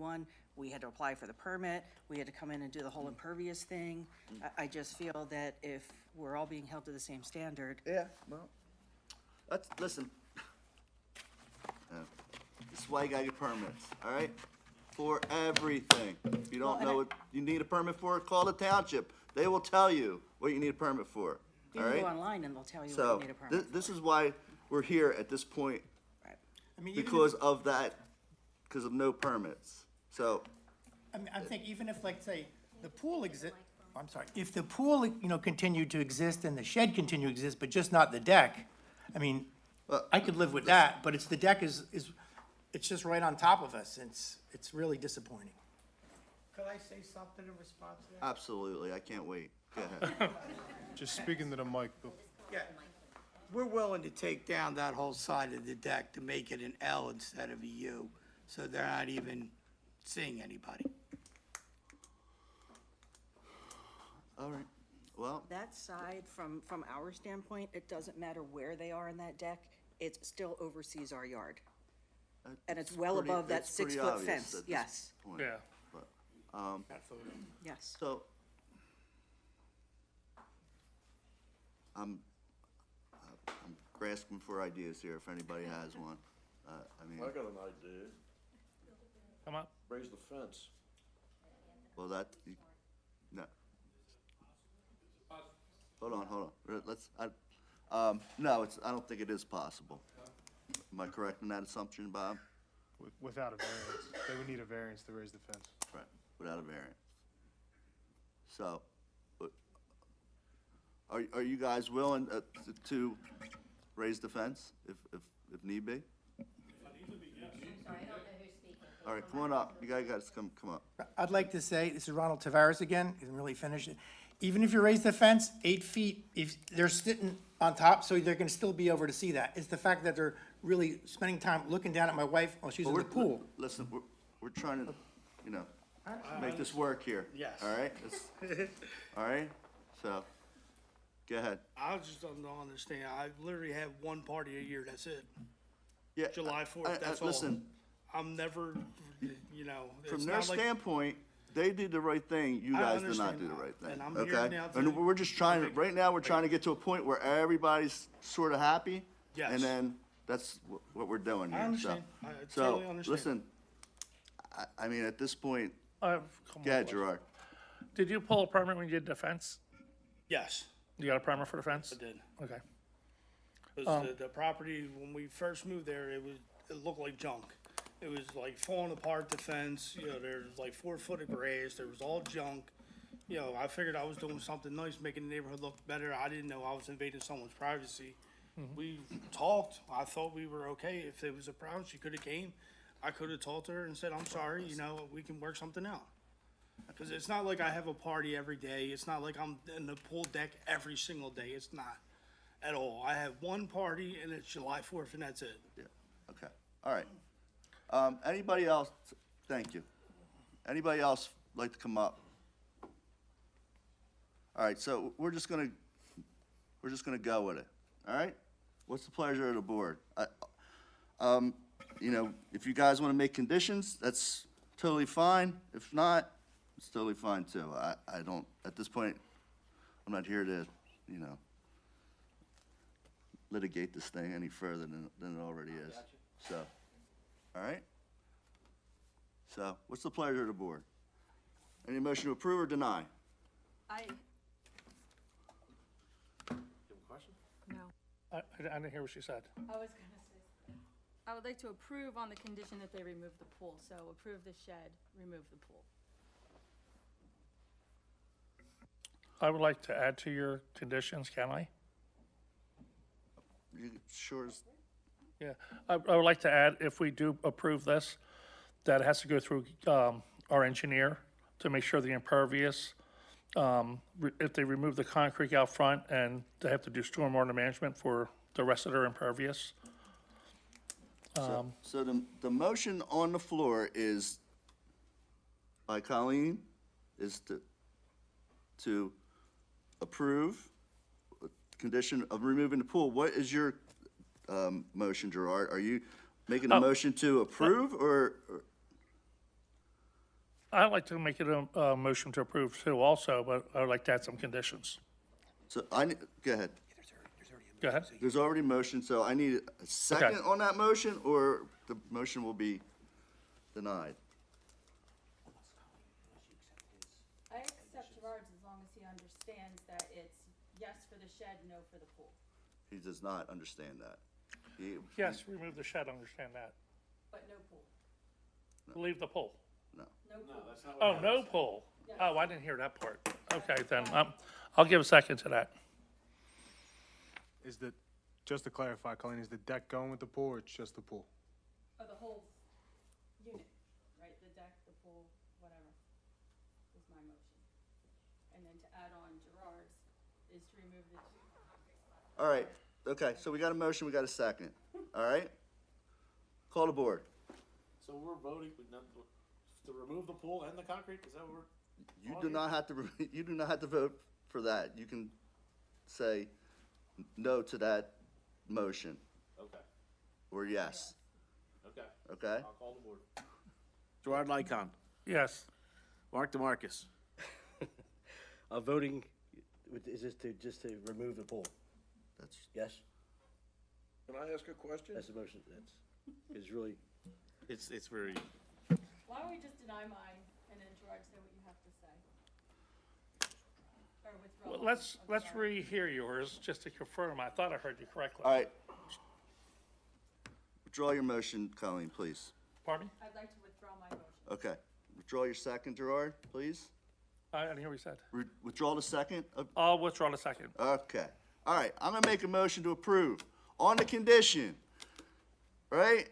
one, we had to apply for the permit, we had to come in and do the whole impervious thing. I just feel that if we're all being held to the same standard, Yeah, well, listen. This is why you gotta get permits, all right? For everything. If you don't and know I- what you need a permit for, call the township. They will tell you what you need a permit for, you all can go right? online and they'll tell you what So, you need a permit this is why we're here at this point, for. I mean, even because of that, because of no permits. So, I think even if, like, say, the pool I'm sorry, if the pool, continued to exist and the shed continued to exist, but just not the deck, I mean, I could live with that, but it's, the deck is, it's just right on top of us. It's really disappointing. Could I say something in response to that? absolutely, I can't wait. Go ahead. Just speaking to the mic, Bill. Yeah. We're willing to take down that whole side of the deck to make it an L instead of a U, so they're not even seeing anybody. All right, well, That side, from our standpoint, it doesn't matter where they are in that deck, it still oversees our yard. And it's well pretty- above that it's pretty 6-foot obvious fence, at this yes, point. Yeah. But, yes. so, I'm grasping for ideas here, if anybody has one. I mean, I got an idea. Come on. Raise the fence. well, that, no. Hold on, let's, no, I don't think it is possible. Am I correct in that assumption, Bob? Without a variance. They would need a variance to raise the fence. Right, without a variance. So, but, are you guys willing to raise the fence if need be? All right, come on up, you guys come up. I'd like to say, this is Ronald Tavares again, he didn't really finish it. Even if you raise the fence 8 feet, if they're sitting on top, so they're gonna still be able to see that. It's the fact that they're really spending time looking down at my wife while she's in the pool. Listen, we're trying to, make this work here. Yes. All right? All right? So, go ahead. I just don't understand. I literally have one party a year, that's it. Yeah. July 4th, that's all. Listen, I'm never, from it's their not like, standpoint, they did the right thing, you I guys did not understand do the that, right thing, and I'm here okay? now to- And we're just trying, right now, we're trying to get to a point where everybody's sort of happy. Yes. And then, that's what we're doing here, so. understand. I totally understand. So, listen, I mean, at this point, I have a couple go more ahead, questions. Gerard. Did you pull a permit when you did the fence? yes, You got a permit for the fence? I did. Okay. 'Cause the property, when we first moved there, it looked like junk. It was like falling apart, the fence, there's like 4 foot of grass, there was all junk. I figured I was doing something nice, making the neighborhood look better. I didn't know I was invading someone's privacy. We talked, I thought we were okay. If there was a problem, she could've came. I could've talked to her and said, I'm sorry, we can work something out. Cause it's not like I have a party every day. It's not like I'm in the pool deck every single day. It's not at all. I have one party and it's July 4th and that's it. Yeah, okay, all right. Anybody else, thank you. Anybody else like to come up? All right, so we're just gonna go with it, all right? What's the pleasure of the board? If you guys wanna make conditions, that's totally fine. If not, it's totally fine too. I don't, at this point, I'm not here to, litigate this thing any further than it already is, so. All right? So, what's the pleasure of the board? Any motion to approve or deny? No, I didn't hear what she said. I was gonna say, I would like to approve on the condition that they remove the pool, so approve the shed, remove the pool. I would like to add to your conditions, can I? You sure as, Yeah, I would like to add, if we do approve this, that it has to go through our engineer to make sure the impervious, if they remove the concrete out front and they have to do stormwater management for the rest of their impervious. so the motion on the floor is, by Colleen, is to approve condition of removing the pool. What is your motion, Gerard? Are you making a motion to approve or I'd like to make it a motion to approve too also, but I would like to add some conditions. So go ahead. Go ahead. There's already motion, so I need a second on that motion, or the motion will be denied? I accept Gerard's as long as he understands that it's yes for the shed, no for the pool, He does not understand that. Yes, remove the shed, understand that. but no pool, Leave the pool. No. no pool. Oh, no pool. Oh, I didn't hear that part. Okay, then, I'll give a second to that. Is the, just to clarify, Colleen, is the deck going with the pool or it's just the pool? Oh, the whole unit, right, the deck, the pool, whatever, is my motion. And then to add on Gerard's is to remove the two. All right, okay, so we got a motion, we got a second, all right? Call the board. So we're voting to remove the pool and the concrete, is that what we're? You do not have to, you do not have to vote for that. You can say no to that motion, Okay, or yes, okay, okay? I'll call the board. Gerard Lycon, Yes. Mark DeMarcus, Voting, is this just to remove the pool? That's, Yes? Can I ask a question? That's the motion, is really, it's very, Why don't we just deny mine and then Gerard say what you have to say? Or withdraw. Well, let's Gerard. rehear yours, just to confirm. I thought I heard you correctly. all right. Withdraw your motion, Colleen, please. Pardon me? I'd like to withdraw my motion. Okay, withdraw your second, Gerard, please. I didn't hear what you said. Withdraw the second? I'll withdraw the second. Okay, all right, I'm gonna make a motion to approve on the condition, right?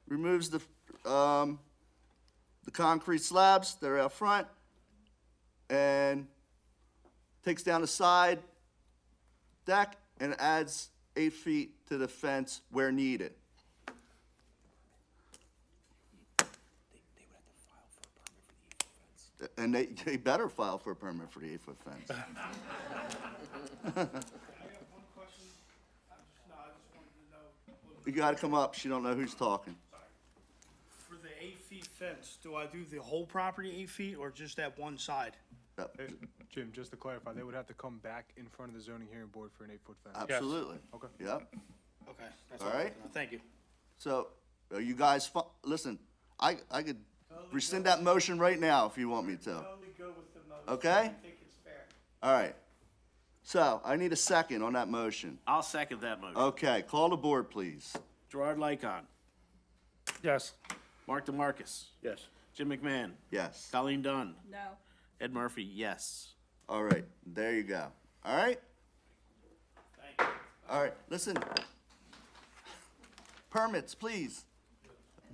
Removes the concrete slabs that are out front and takes down the side deck and adds 8 feet to the fence where needed. And they better file for a permit for the 8-foot fence. I have one question. I just wanted to know. You gotta come up, she don't know who's talking. For the 8 feet fence, do I do the whole property 8 feet or just that one side? Hey, Jim, just to clarify, they would have to come back in front of the zoning hearing board for an 8-foot fence. Absolutely. Okay. Yep. Okay, that's All all. I right. wanted to know. Thank you. So, are you guys, listen, I could rescind that motion right now if you want me to. Totally good with the motion. Okay? I think it's fair. All right. So, I need a second on that motion. I'll second that motion. Okay, call the board, please. Gerard Lycon, Yes. Mark DeMarcus, yes. Jim McMahon, Yes. Colleen Dunn, No. Ed Murphy, yes. All right, there you go. All right? All right, listen. Permits, please.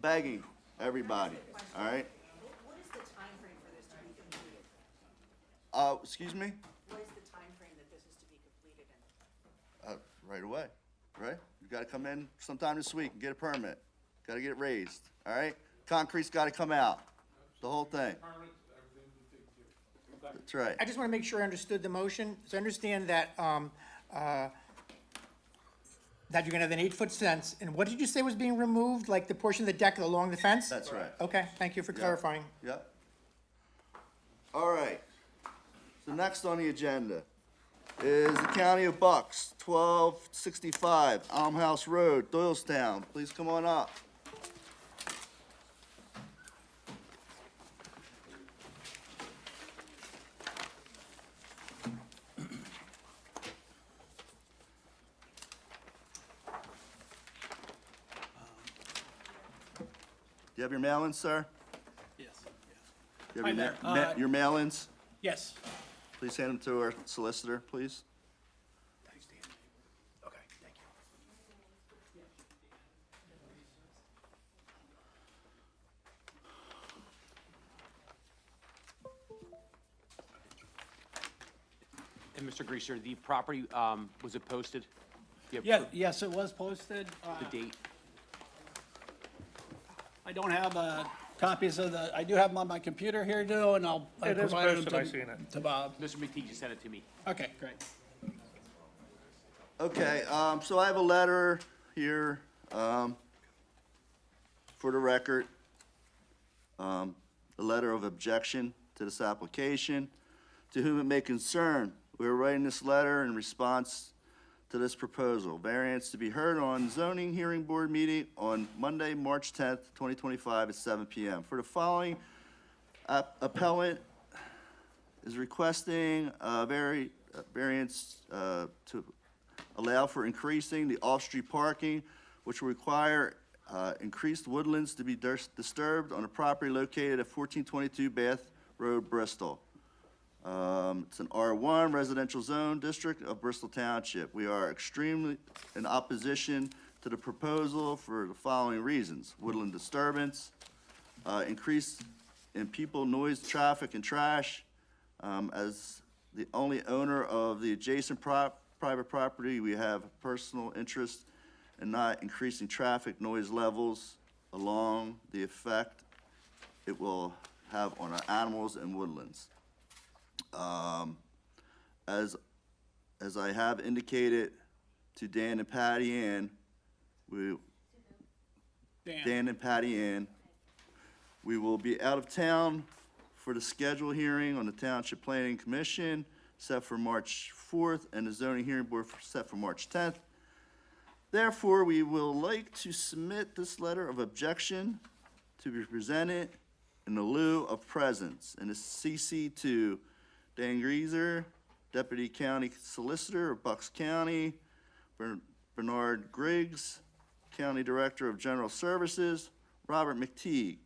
Begging, everybody, all right? What is the timeframe for this to be completed? Excuse me? What is the timeframe that this is to be completed in? Right away, right? You gotta come in sometime this week and get a permit. Gotta get it raised, all right? Concrete's gotta come out, the whole thing. That's right. I just want to make sure I understood the motion. So I understand that, that you're gonna have an 8-foot fence, and what did you say was being removed, like the portion of the deck along the fence? That's right. Okay, thank you for clarifying. Yep. All right. So next on the agenda is the County of Bucks, 1265 Almhouse Road, Doylestown. Please come on up. Do you have your mail-ins, sir? Yes. Do you have Hi your, there. your mail-ins? Yes. Please hand them to our solicitor, please. Thanks, Dan. Okay, thank you. And Mr. Greaser, the property, was it posted? Do you Yeah, have yes, it was posted. the date? I don't have copies of the, I do have them on my computer here too, and I It is provided posted, them I seen it. to Bob. Mr. McTeague just sent it to me. Okay, great. Okay, so I have a letter here, for the record. a letter of objection to this application. To whom it may concern, we are writing this letter in response to this proposal. Variance to be heard on zoning hearing board meeting on Monday, March 10th, 2025 at 7 p.m. For the following, appellant is requesting a variance to allow for increasing the off-street parking, which will require increased woodlands to be disturbed on a property located at 1422 Bath Road, Bristol. It's an R1 residential zone district of Bristol Township. We are extremely in opposition to the proposal for the following reasons: woodland disturbance, increase in people, noise, traffic, and trash. As the only owner of the adjacent private property, we have a personal interest in not increasing traffic noise levels along the effect it will have on our animals and woodlands. As I have indicated to Dan and Patty Ann, we will be out of town for the scheduled hearing on the Township Planning Commission set for March 4th and the zoning hearing board set for March 10th. Therefore, we will like to submit this letter of objection to be presented in the lieu of presence, and it's CC to Dan Grieser, Deputy County Solicitor of Bucks County, Bernard Griggs, County Director of General Services, Robert McTeague,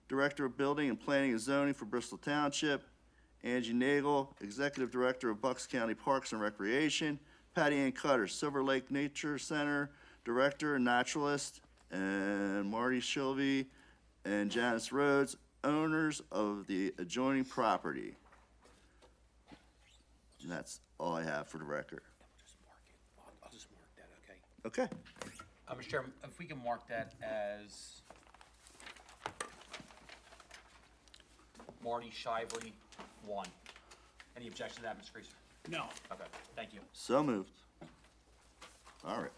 Director of Building and Planning and Zoning for Bristol Township, Angie Nagel, Executive Director of Bucks County Parks and Recreation, Patty Ann Cutter, Silver Lake Nature Center Director and Naturalist, and Marty Shilvey and Janice Rhodes, owners of the adjoining property. And that's all I have for the record. I'll just mark that, okay? Okay. Mr. Chairman, if we can mark that as Marty Shively 1. Any objection to that, Mr. Greaser? No. Okay, thank you. So moved. All right.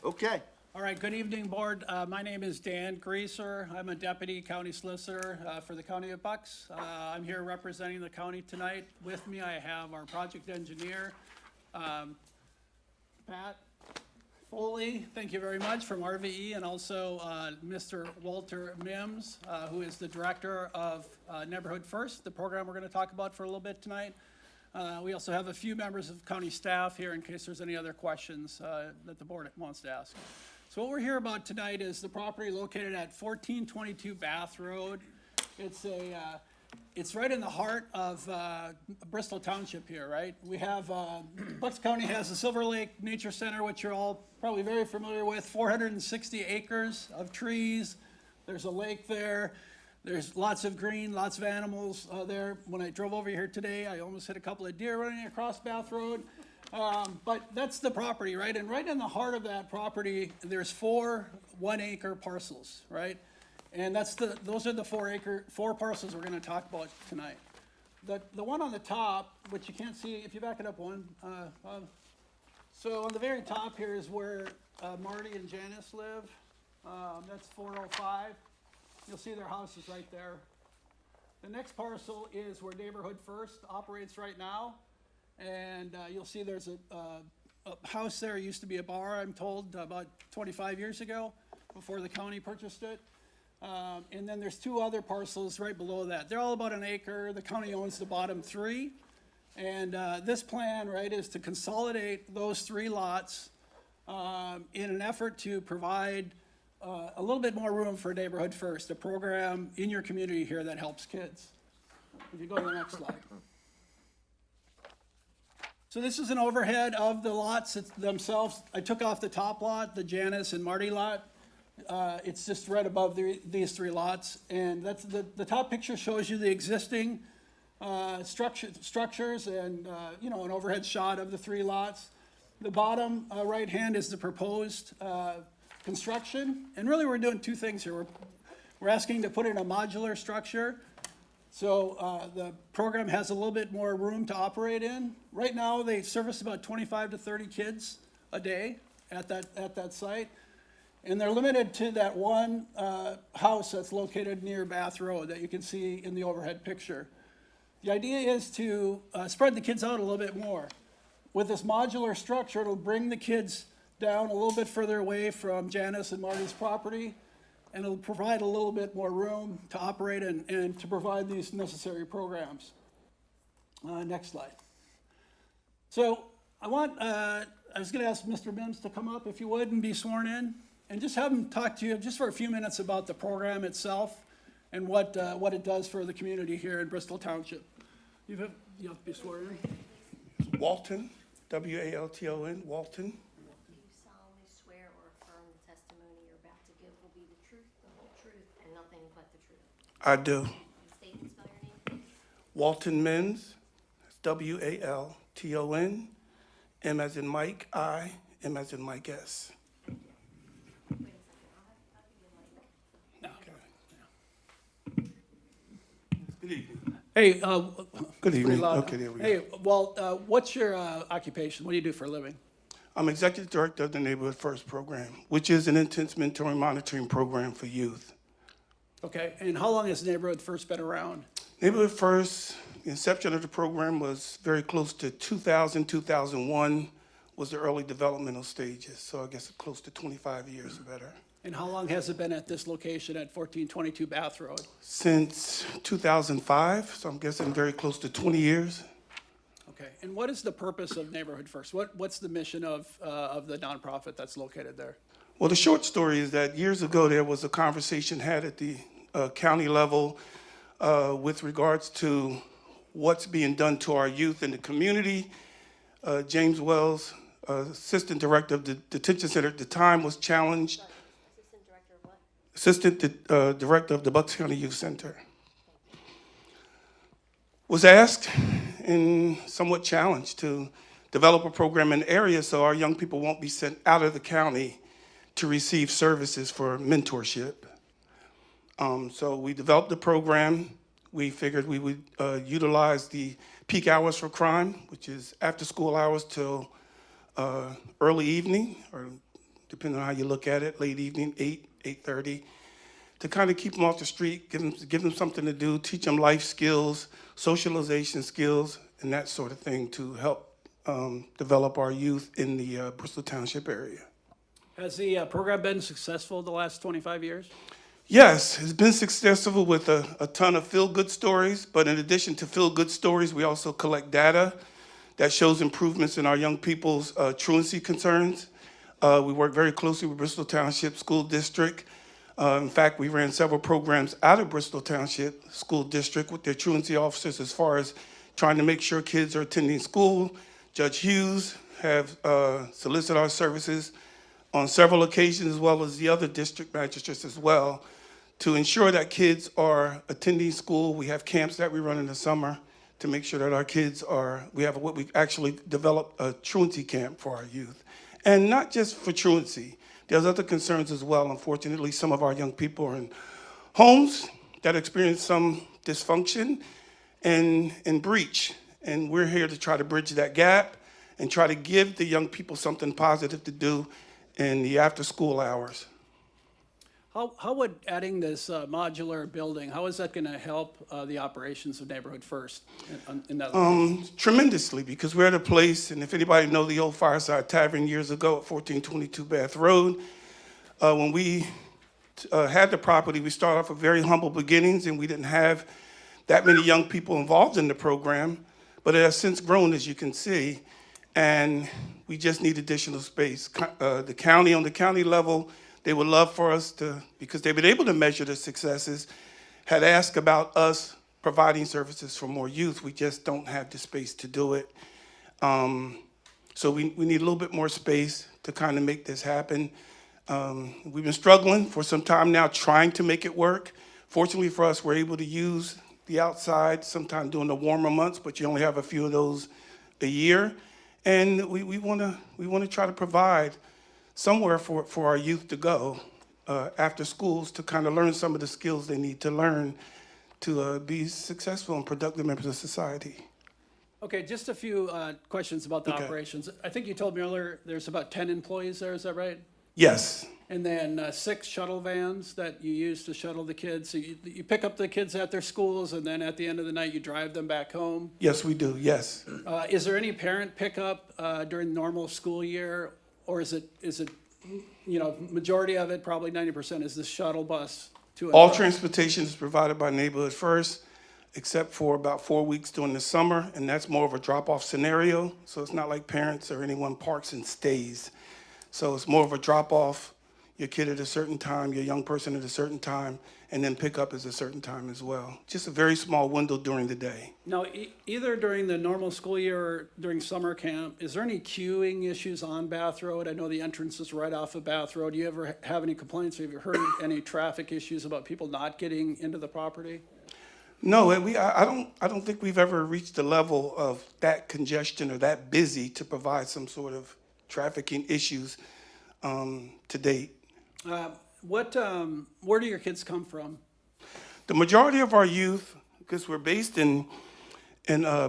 Okay. All right, good evening, board. My name is Dan Greaser. I'm a deputy county solicitor for the county of Bucks. I'm here representing the county tonight. With me, I have our project engineer, Pat Foley, thank you very much, from RVE, and also Mr. Walter Mims, who is the director of Neighborhood First, the program we're going to talk about for a little bit tonight. We also have a few members of county staff here in case there's any other questions that the board wants to ask. So what we're here about tonight is the property located at 1422 Bath Road. It's right in the heart of Bristol Township here, right? We have, Bucks County has the Silver Lake Nature Center, which you're all probably very familiar with, 460 acres of trees. There's a lake there. There's lots of green, lots of animals there. When I drove over here today, I almost hit a couple of deer running across Bath Road. But that's the property, right? And right in the heart of that property, there's 4 1-acre parcels, right? And those are the 4 parcels we're gonna talk about tonight. The one on the top, which you can't see, if you back it up one, so on the very top here is where Marty and Janice live. That's 405. You'll see their house is right there. The next parcel is where Neighborhood First operates right now. And you'll see there's a house there. It used to be a bar, I'm told, about 25 years ago, before the county purchased it. And then there's 2 other parcels right below that. They're all about 1 acre. The county owns the bottom 3. And this plan, right, is to consolidate those 3 lots in an effort to provide a little bit more room for Neighborhood First, a program in your community here that helps kids. If you go to the next slide. So this is an overhead of the lots themselves. I took off the top lot, the Janice and Marty lot. It's just right above these 3 lots. And that's the top picture shows you the existing structures and, an overhead shot of the 3 lots. The bottom right hand is the proposed construction. And really we're doing 2 things here. We're asking to put in a modular structure. So the program has a little bit more room to operate in. Right now, they service about 25 to 30 kids a day at that site. And they're limited to that one house that's located near Bath Road that you can see in the overhead picture. The idea is to spread the kids out a little bit more. With this modular structure, it'll bring the kids down a little bit further away from Janice and Marty's property, and it'll provide a little bit more room to operate and to provide these necessary programs. Next slide. So I was going to ask Mr. Mims to come up, if you would, and be sworn in, and just have him talk to you just for a few minutes about the program itself and what it does for the community here in Bristol Township. You have to be sworn in. Walton, W-A-L-T-O-N, Walton. Do you solemnly swear or affirm the testimony you're about to give will be the truth, the whole truth, and nothing but the truth? I do. State and spell your name, please. Walton Mims, W-A-L-T-O-N, M as in Mike, I, M as in Mike S. Wait a second, I'll give you a mic. Good evening. Hey, Good pretty evening. loud. Okay, there we go. Hey, well, what's your occupation? What do you do for a living? I'm Executive Director of the Neighborhood First Program, which is an intense mentoring monitoring program for youth. Okay, and how long has Neighborhood First been around? Neighborhood First, the inception of the program was very close to 2000, 2001 was the early developmental stages, so I guess close to 25 years or better. And how long has it been at this location at 1422 Bath Road? Since 2005, so I'm guessing very close to 20 years. Okay, and what is the purpose of Neighborhood First? What's the mission of the nonprofit that's located there? Well, the short story is that years ago there was a conversation had at the county level with regards to what's being done to our youth in the community. James Wells, Assistant Director of the Detention Center at the time, was challenged. Assistant Director of what? Assistant Director of the Bucks County Youth Center, was asked and somewhat challenged to develop a program in the area so our young people won't be sent out of the county to receive services for mentorship. So we developed the program. We figured we would utilize the peak hours for crime, which is after school hours till early evening, or depending on how you look at it, late evening, 8:30, to kind of keep them off the street, give them something to do, teach them life skills, socialization skills, and that sort of thing to help develop our youth in the Bristol Township area. Has the program been successful the last 25 years? Yes, it's been successful with a ton of feel-good stories, but in addition to feel-good stories, we also collect data that shows improvements in our young people's truancy concerns. We work very closely with Bristol Township School District. In fact, we ran several programs out of Bristol Township School District with their truancy officers as far as trying to make sure kids are attending school. Judge Hughes have solicited our services on several occasions, as well as the other district magistrates as well, to ensure that kids are attending school. We have camps that we run in the summer to make sure that our kids are, we've actually developed a truancy camp for our youth. And not just for truancy, there's other concerns as well. Unfortunately, some of our young people are in homes that experience some dysfunction and breach. And we're here to try to bridge that gap and try to give the young people something positive to do in the after-school hours. How would adding this modular building, how is that going to help the operations of Neighborhood First in that location? Tremendously, because we're at a place, and if anybody know the old Fireside Tavern years ago at 1422 Bath Road, when we had the property, we started off with very humble beginnings, and we didn't have that many young people involved in the program, but it has since grown, as you can see, and we just need additional space. The county, on the county level, they would love for us to, because they've been able to measure the successes, had asked about us providing services for more youth. We just don't have the space to do it. So we need a little bit more space to kind of make this happen. We've been struggling for some time now, trying to make it work. Fortunately for us, we're able to use the outside sometime during the warmer months, but you only have a few of those a year. And we want to try to provide somewhere for our youth to go after schools to kind of learn some of the skills they need to learn to be successful and productive members of society. Okay, just a few questions about the operations. I think you told me earlier there's about 10 employees there, is that right? Yes. And then 6 shuttle vans that you use to shuttle the kids. So you pick up the kids at their schools, and then at the end of the night, you drive them back home? Yes, we do, yes. Is there any parent pickup during normal school year, or is it, majority of it, probably 90%, is the shuttle bus to and All from? transportation is provided by Neighborhood First, except for about 4 weeks during the summer, and that's more of a drop-off scenario. So it's not like parents or anyone parks and stays. So it's more of a drop-off, your kid at a certain time, your young person at a certain time, and then pick up at a certain time as well. Just a very small window during the day. Now, either during the normal school year or during summer camp, is there any queuing issues on Bath Road? I know the entrance is right off of Bath Road. Do you ever have any complaints? Have you heard any traffic issues about people not getting into the property? No, I don't think we've ever reached the level of that congestion or that busy to provide some sort of trafficking issues to date. Where do your kids come from? The majority of our youth, because we're based in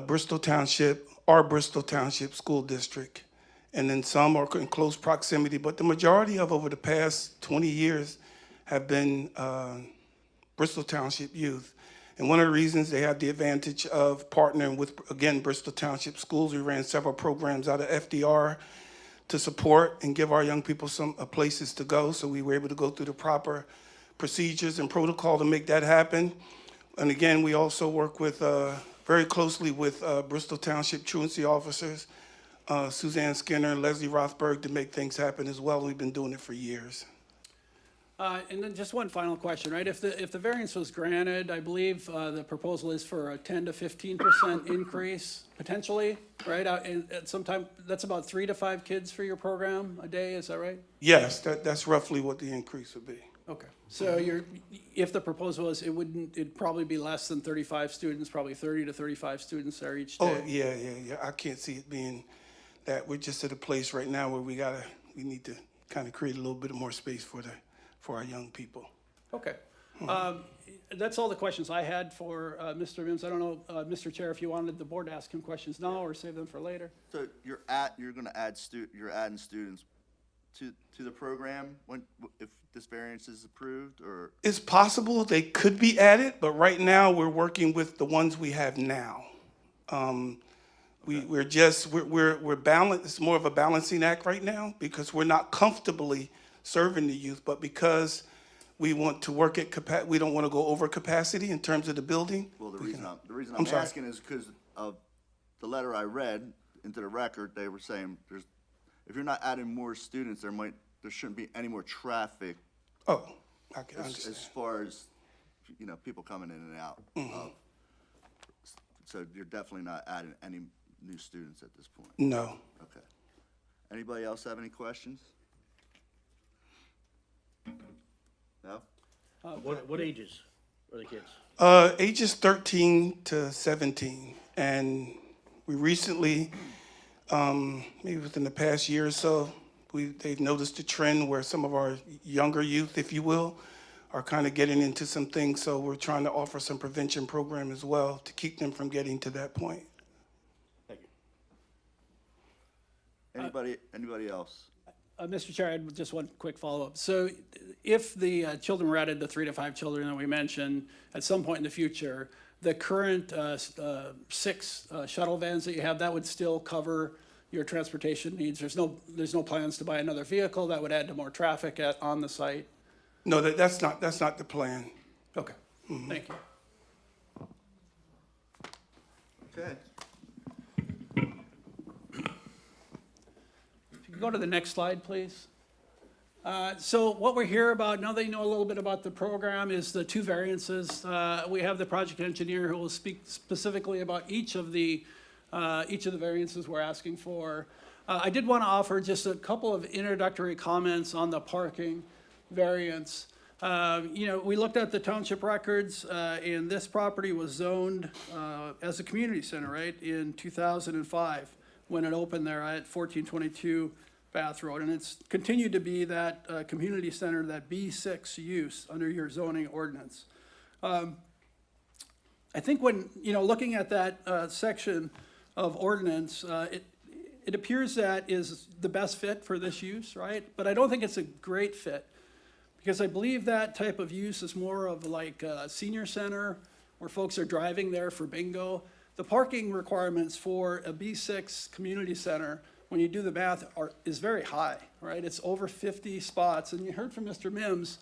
Bristol Township, our Bristol Township School District, and then some are in close proximity, but the majority of over the past 20 years have been Bristol Township youth. And one of the reasons they have the advantage of partnering with, again, Bristol Township Schools. We ran several programs out of FDR to support and give our young people some places to go. So we were able to go through the proper procedures and protocol to make that happen. And again, we also work with very closely with Bristol Township truancy officers, Suzanne Skinner and Leslie Rothberg, to make things happen as well. We've been doing it for years. And then just one final question, right? If the variance was granted, I believe the proposal is for a 10 to 15% increase, potentially, right? And at some time, that's about 3 to 5 kids for your program a day, is that right? Yes, that's roughly what the increase would be. Okay. So if the proposal was, it'd probably be less than 35 students, probably 30 to 35 students there each day. Oh, yeah. I can't see it being that. We're just at a place right now where we need to kind of create a little bit more space for our young people. Okay. That's all the questions I had for Mr. Mims. I don't know, Mr. Chair, if you wanted the board to ask him questions now or save them for later. So you're adding students to the program if this variance is approved, or? It's possible they could be added, but right now we're working with the ones we have now. We're balanced. It's more of a balancing act right now because we're not comfortably serving the youth, but because we want to work at capacity, we don't want to go over capacity in terms of the building. Well, the reason I'm asking is because of the letter I read into the record. They were saying if you're not adding more students, there shouldn't be any more traffic. Oh, I can understand. As far as people coming in and out. So you're definitely not adding any new students at this point. No. Okay. Anybody else have any questions? No? What ages are the kids? Ages 13 to 17. And we recently, maybe within the past year or so, they've noticed a trend where some of our younger youth, if you will, are kind of getting into some things. So we're trying to offer some prevention program as well to keep them from getting to that point. Thank you. Anybody else? Mr. Chair, I had just one quick follow-up. So if the children were added, the 3 to 5 children that we mentioned, at some point in the future, the current 6 shuttle vans that you have, that would still cover your transportation needs? There's no plans to buy another vehicle that would add to more traffic on the site? No, that's not the plan. Okay, Thank you. Okay. Go to the next slide, please. So what we're here about, now that you know a little bit about the program, is the 2 variances. We have the project engineer who will speak specifically about each of the variances we're asking for. I did want to offer just a couple of introductory comments on the parking variance. We looked at the township records, and this property was zoned as a community center, right, in 2005 when it opened there at 1422 Bath Road, and it's continued to be that community center, that B6 use under your zoning ordinance. I think when looking at that section of ordinance, it appears that is the best fit for this use, right? But I don't think it's a great fit, because I believe that type of use is more of like a senior center where folks are driving there for bingo. The parking requirements for a B6 community center, when you do the math, is very high, right? It's over 50 spots, and you heard from Mr. Mims,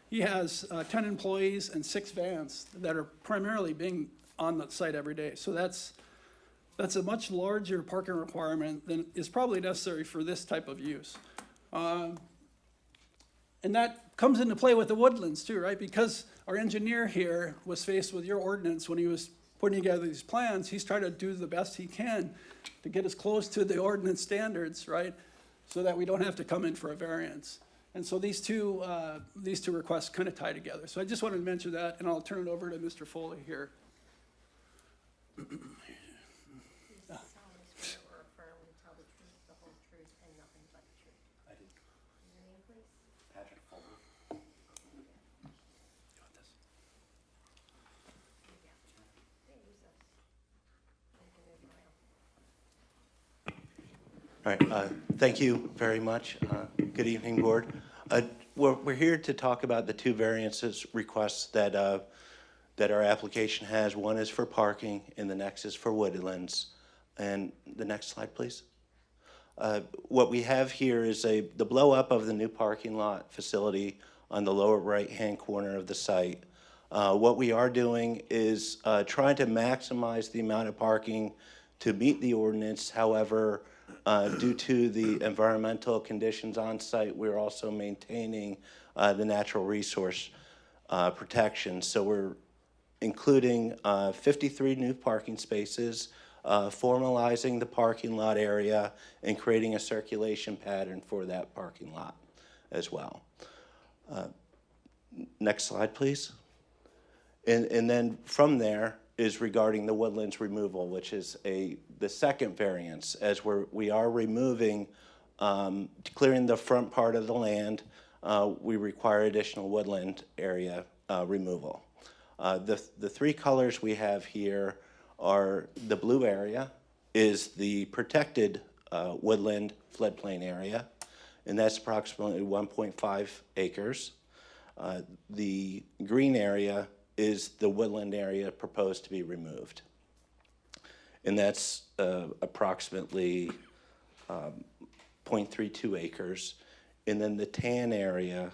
he has 10 employees and 6 vans that are primarily being on the site every day. So that's a much larger parking requirement than is probably necessary for this type of use. And that comes into play with the woodlands too, right? Because our engineer here was faced with your ordinance when he was putting together these plans. He's trying to do the best he can to get as close to the ordinance standards, right? So that we don't have to come in for a variance. And so these two requests kind of tie together. So I just wanted to mention that, and I'll turn it over to Mr. Foley here. Do you solemnly swear or affirm to tell the truth, the whole truth, and nothing but the truth? I do. Your name, please? Patrick Foley. There you go. Yeah, use this. You can move around. All right, thank you very much. Good evening, Board. We're here to talk about the 2 variances requests that our application has. One is for parking, and the next is for woodlands. And the next slide, please. What we have here is the blow up of the new parking lot facility on the lower right-hand corner of the site. What we are doing is trying to maximize the amount of parking to meet the ordinance. However, due to the environmental conditions on site, we're also maintaining the natural resource protection. So we're including 53 new parking spaces, formalizing the parking lot area, and creating a circulation pattern for that parking lot as well. Next slide, please. And then from there is regarding the woodlands removal, which is the second variance, as we are removing, clearing the front part of the land, we require additional woodland area removal. The 3 colors we have here are the blue area is the protected woodland floodplain area, and that's approximately 1.5 acres. The green area is the woodland area proposed to be removed, and that's approximately 0.32 acres. And then the tan area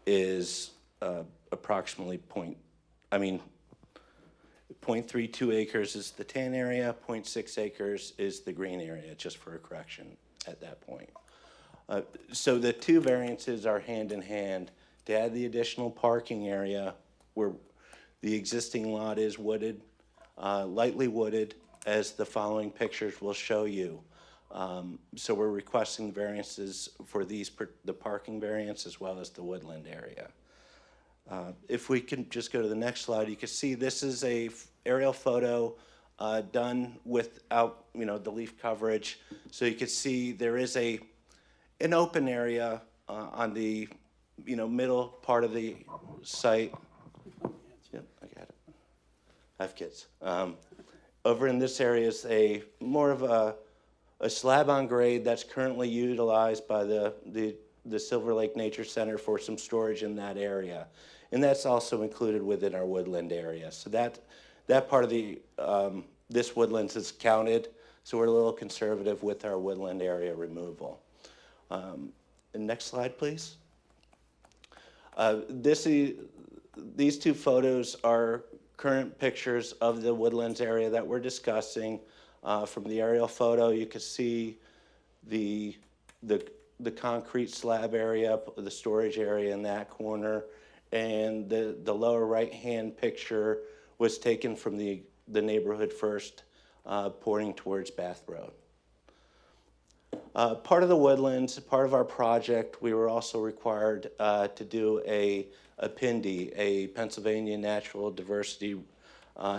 is approximately 0.32 acres is the tan area, 0.6 acres is the green area, just for a correction at that point. So the 2 variances are hand in hand. To add the additional parking area where the existing lot is wooded, lightly wooded, as the following pictures will show you. So we're requesting variances for the parking variance as well as the woodland area. If we can just go to the next slide, you can see this is a aerial photo done without the leaf coverage. So you can see there is an open area on the middle part of the site. Yep, I got it. I have kids. Over in this area is more of a slab on grade that's currently utilized by the Silver Lake Nature Center for some storage in that area. And that's also included within our woodland area. So that part of this woodlands is counted. So we're a little conservative with our woodland area removal. And next slide, please. These 2 photos are current pictures of the woodlands area that we're discussing. From the aerial photo, you can see the concrete slab area, the storage area in that corner, and the lower right-hand picture was taken from the neighborhood first, pointing towards Bath Road. Part of the woodlands, part of our project, we were also required to do a PIND, a Pennsylvania Natural Diversity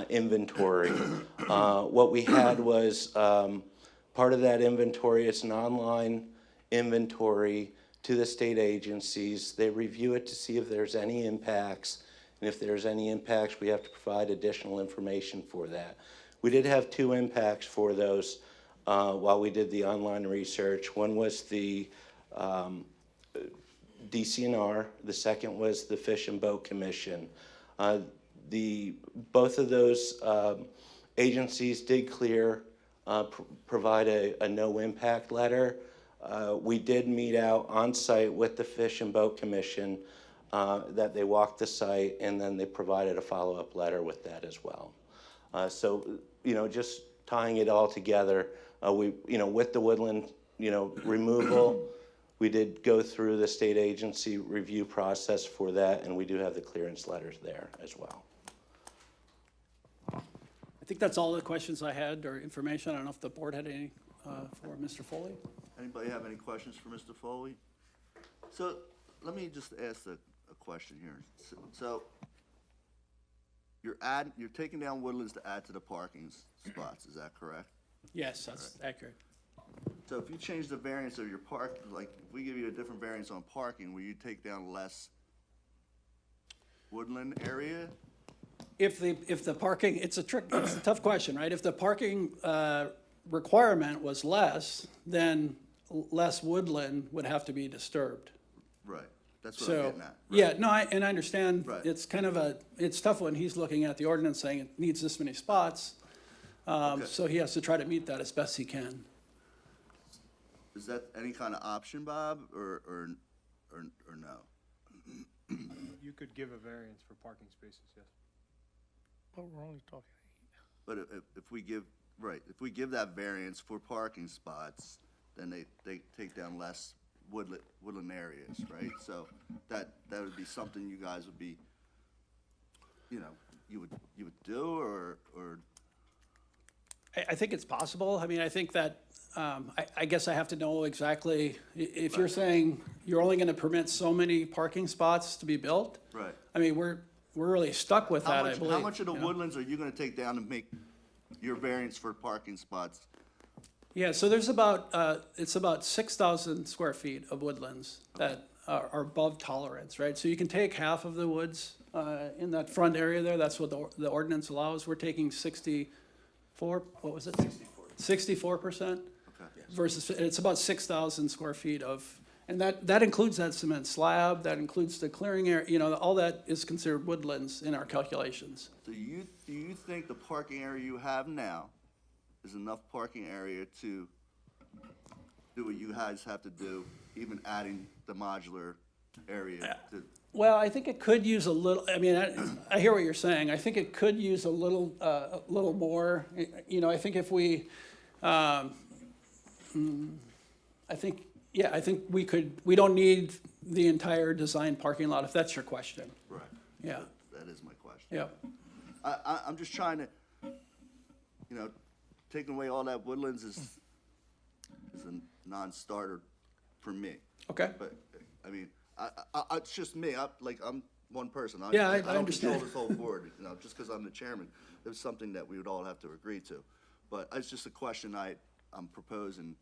inventory. What we had was part of that inventory, it's an online inventory to the state agencies. They review it to see if there's any impacts, and if there's any impacts, we have to provide additional information for that. We did have 2 impacts for those while we did the online research. One was the DCNR, the second was the Fish and Boat Commission. Both of those agencies did provide a no impact letter. We did meet out on site with the Fish and Boat Commission, that they walked the site, and then they provided a follow-up letter with that as well. So, just tying it all together, with the woodland, removal, we did go through the state agency review process for that, and we do have the clearance letters there as well. I think that's all the questions I had, or information. I don't know if the board had any for Mr. Foley. Anybody have any questions for Mr. Foley? So let me just ask a question here. So you're taking down woodlands to add to the parking spots, is that correct? Yes, that's accurate. So if you change the variance of your park, like if we give you a different variance on parking, will you take down less woodland area? If the parking, it's a tough question, right? If the parking requirement was less, then less woodland would have to be disturbed. Right, that's what I'm So, getting at. Right. yeah, no, I understand. Right. It's kind of it's tough when he's looking at the ordinance saying it needs this many spots. So he has to try to meet that as best he can. Is that any kind of option, Bob, or no? You could give a variance for parking spaces, yes. But we're only talking. But if we give that variance for parking spots, then they take down less woodland areas, right? So that would be something you guys would be, you would do, or I think it's possible. I mean, I think that, I guess I have to know exactly, if you're saying you're only gonna permit so many parking spots to be built. Right. I mean, we're really stuck with that, I believe. How much of the you know? woodlands are you gonna take down to make your variance for parking spots? Yeah, so there's about, it's about 6,000 square feet of woodlands that are above tolerance, right? So you can take half of the woods in that front area there, that's what the ordinance allows. We're taking 64, what was it? 64%? Versus, it's about 6,000 square feet of, and that includes that cement slab, that includes the clearing area, all that is considered woodlands in our calculations. So do you think the parking area you have now is enough parking area to do what you guys have to do, even adding the modular area to? Well, I think it could use a little, I mean, I hear what you're saying. I think it could use a little more. I think if we, I think we don't need the entire design parking lot, if that's your question. Right. Yeah. That is my question. Yeah. I'm just trying to, taking away all that woodlands is a non-starter for me. Okay. But, I mean, it's just me, I'm one person. Yeah, I don't control understand. this whole board, just because I'm the chairman. It's something that we would all have to agree to. But it's just a question I'm proposing,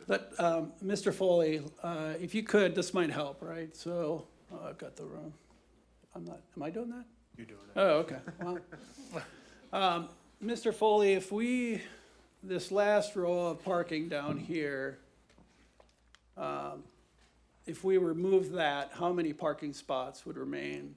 But, Mr. Foley, if you could, this might help, right? So, I've got the room. Am I doing that? You're doing it. Oh, okay. Well, Mr. Foley, if this last row of parking down here, if we remove that, how many parking spots would remain?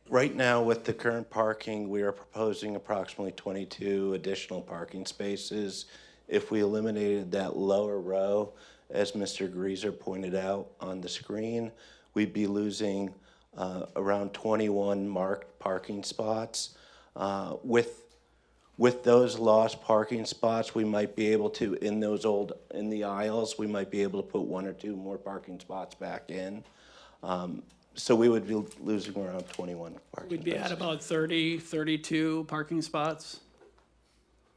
Right now, with the current parking, we are proposing approximately 22 additional parking spaces. If we eliminated that lower row, as Mr. Greaser pointed out on the screen, we'd be losing around 21 marked parking spots. With those lost parking spots, we might be able to, in the aisles, we might be able to put 1 or 2 more parking spots back in. So we would be losing around 21 parking We'd be at spaces. about 30, 32 parking spots?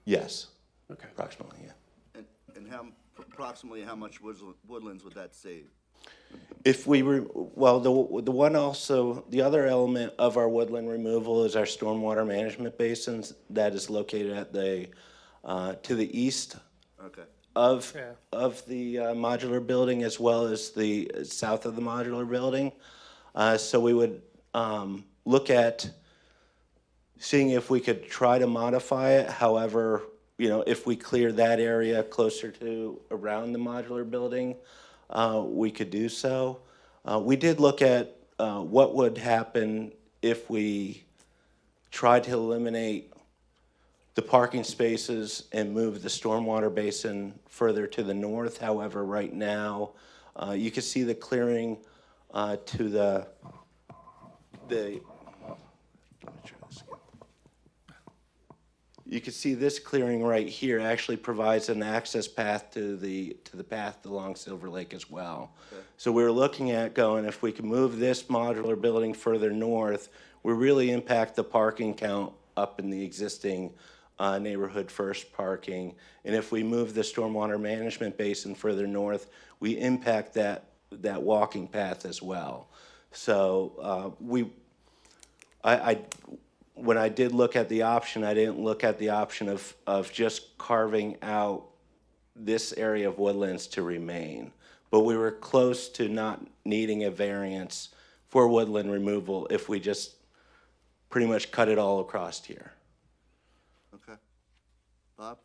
Yes, Okay. approximately, yeah. and approximately how much woodlands would that save? If we the other element of our woodland removal is our stormwater management basins that is located at to the east Okay. of the modular building, as well as the south of the modular building. So we would look at seeing if we could try to modify it. However, you know, if we clear that area closer to around the modular building, we could do so. We did look at what would happen if we tried to eliminate the parking spaces and move the stormwater basin further to the north. However, right now, you can see the clearing to the you can see this clearing right here actually provides an access path to the path along Silver Lake as well. Okay. So we were looking at going, if we can move this modular building further north, we really impact the parking count up in the existing neighborhood first parking. And if we move the stormwater management basin further north, we impact that walking path as well. So when I did look at the option, I didn't look at the option of just carving out this area of woodlands to remain. But we were close to not needing a variance for woodland removal if we just pretty much cut it all across here. Okay. Bob?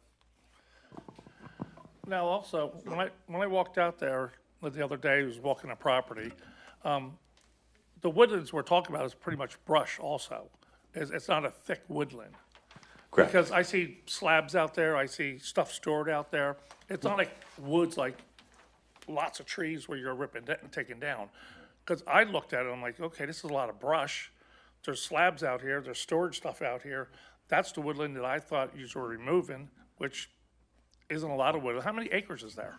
Now, also, when I walked out there the other day, I was walking a property, the woodlands we're talking about is pretty much brush also. It's not a thick woodland. Correct. Because I see slabs out there, I see stuff stored out there. It's not like woods, like lots of trees where you're ripping and taking down. Because I looked at it, I'm like, okay, this is a lot of brush. There's slabs out here, there's storage stuff out here. That's the woodland that I thought you were removing, which isn't a lot of woodland. How many acres is there?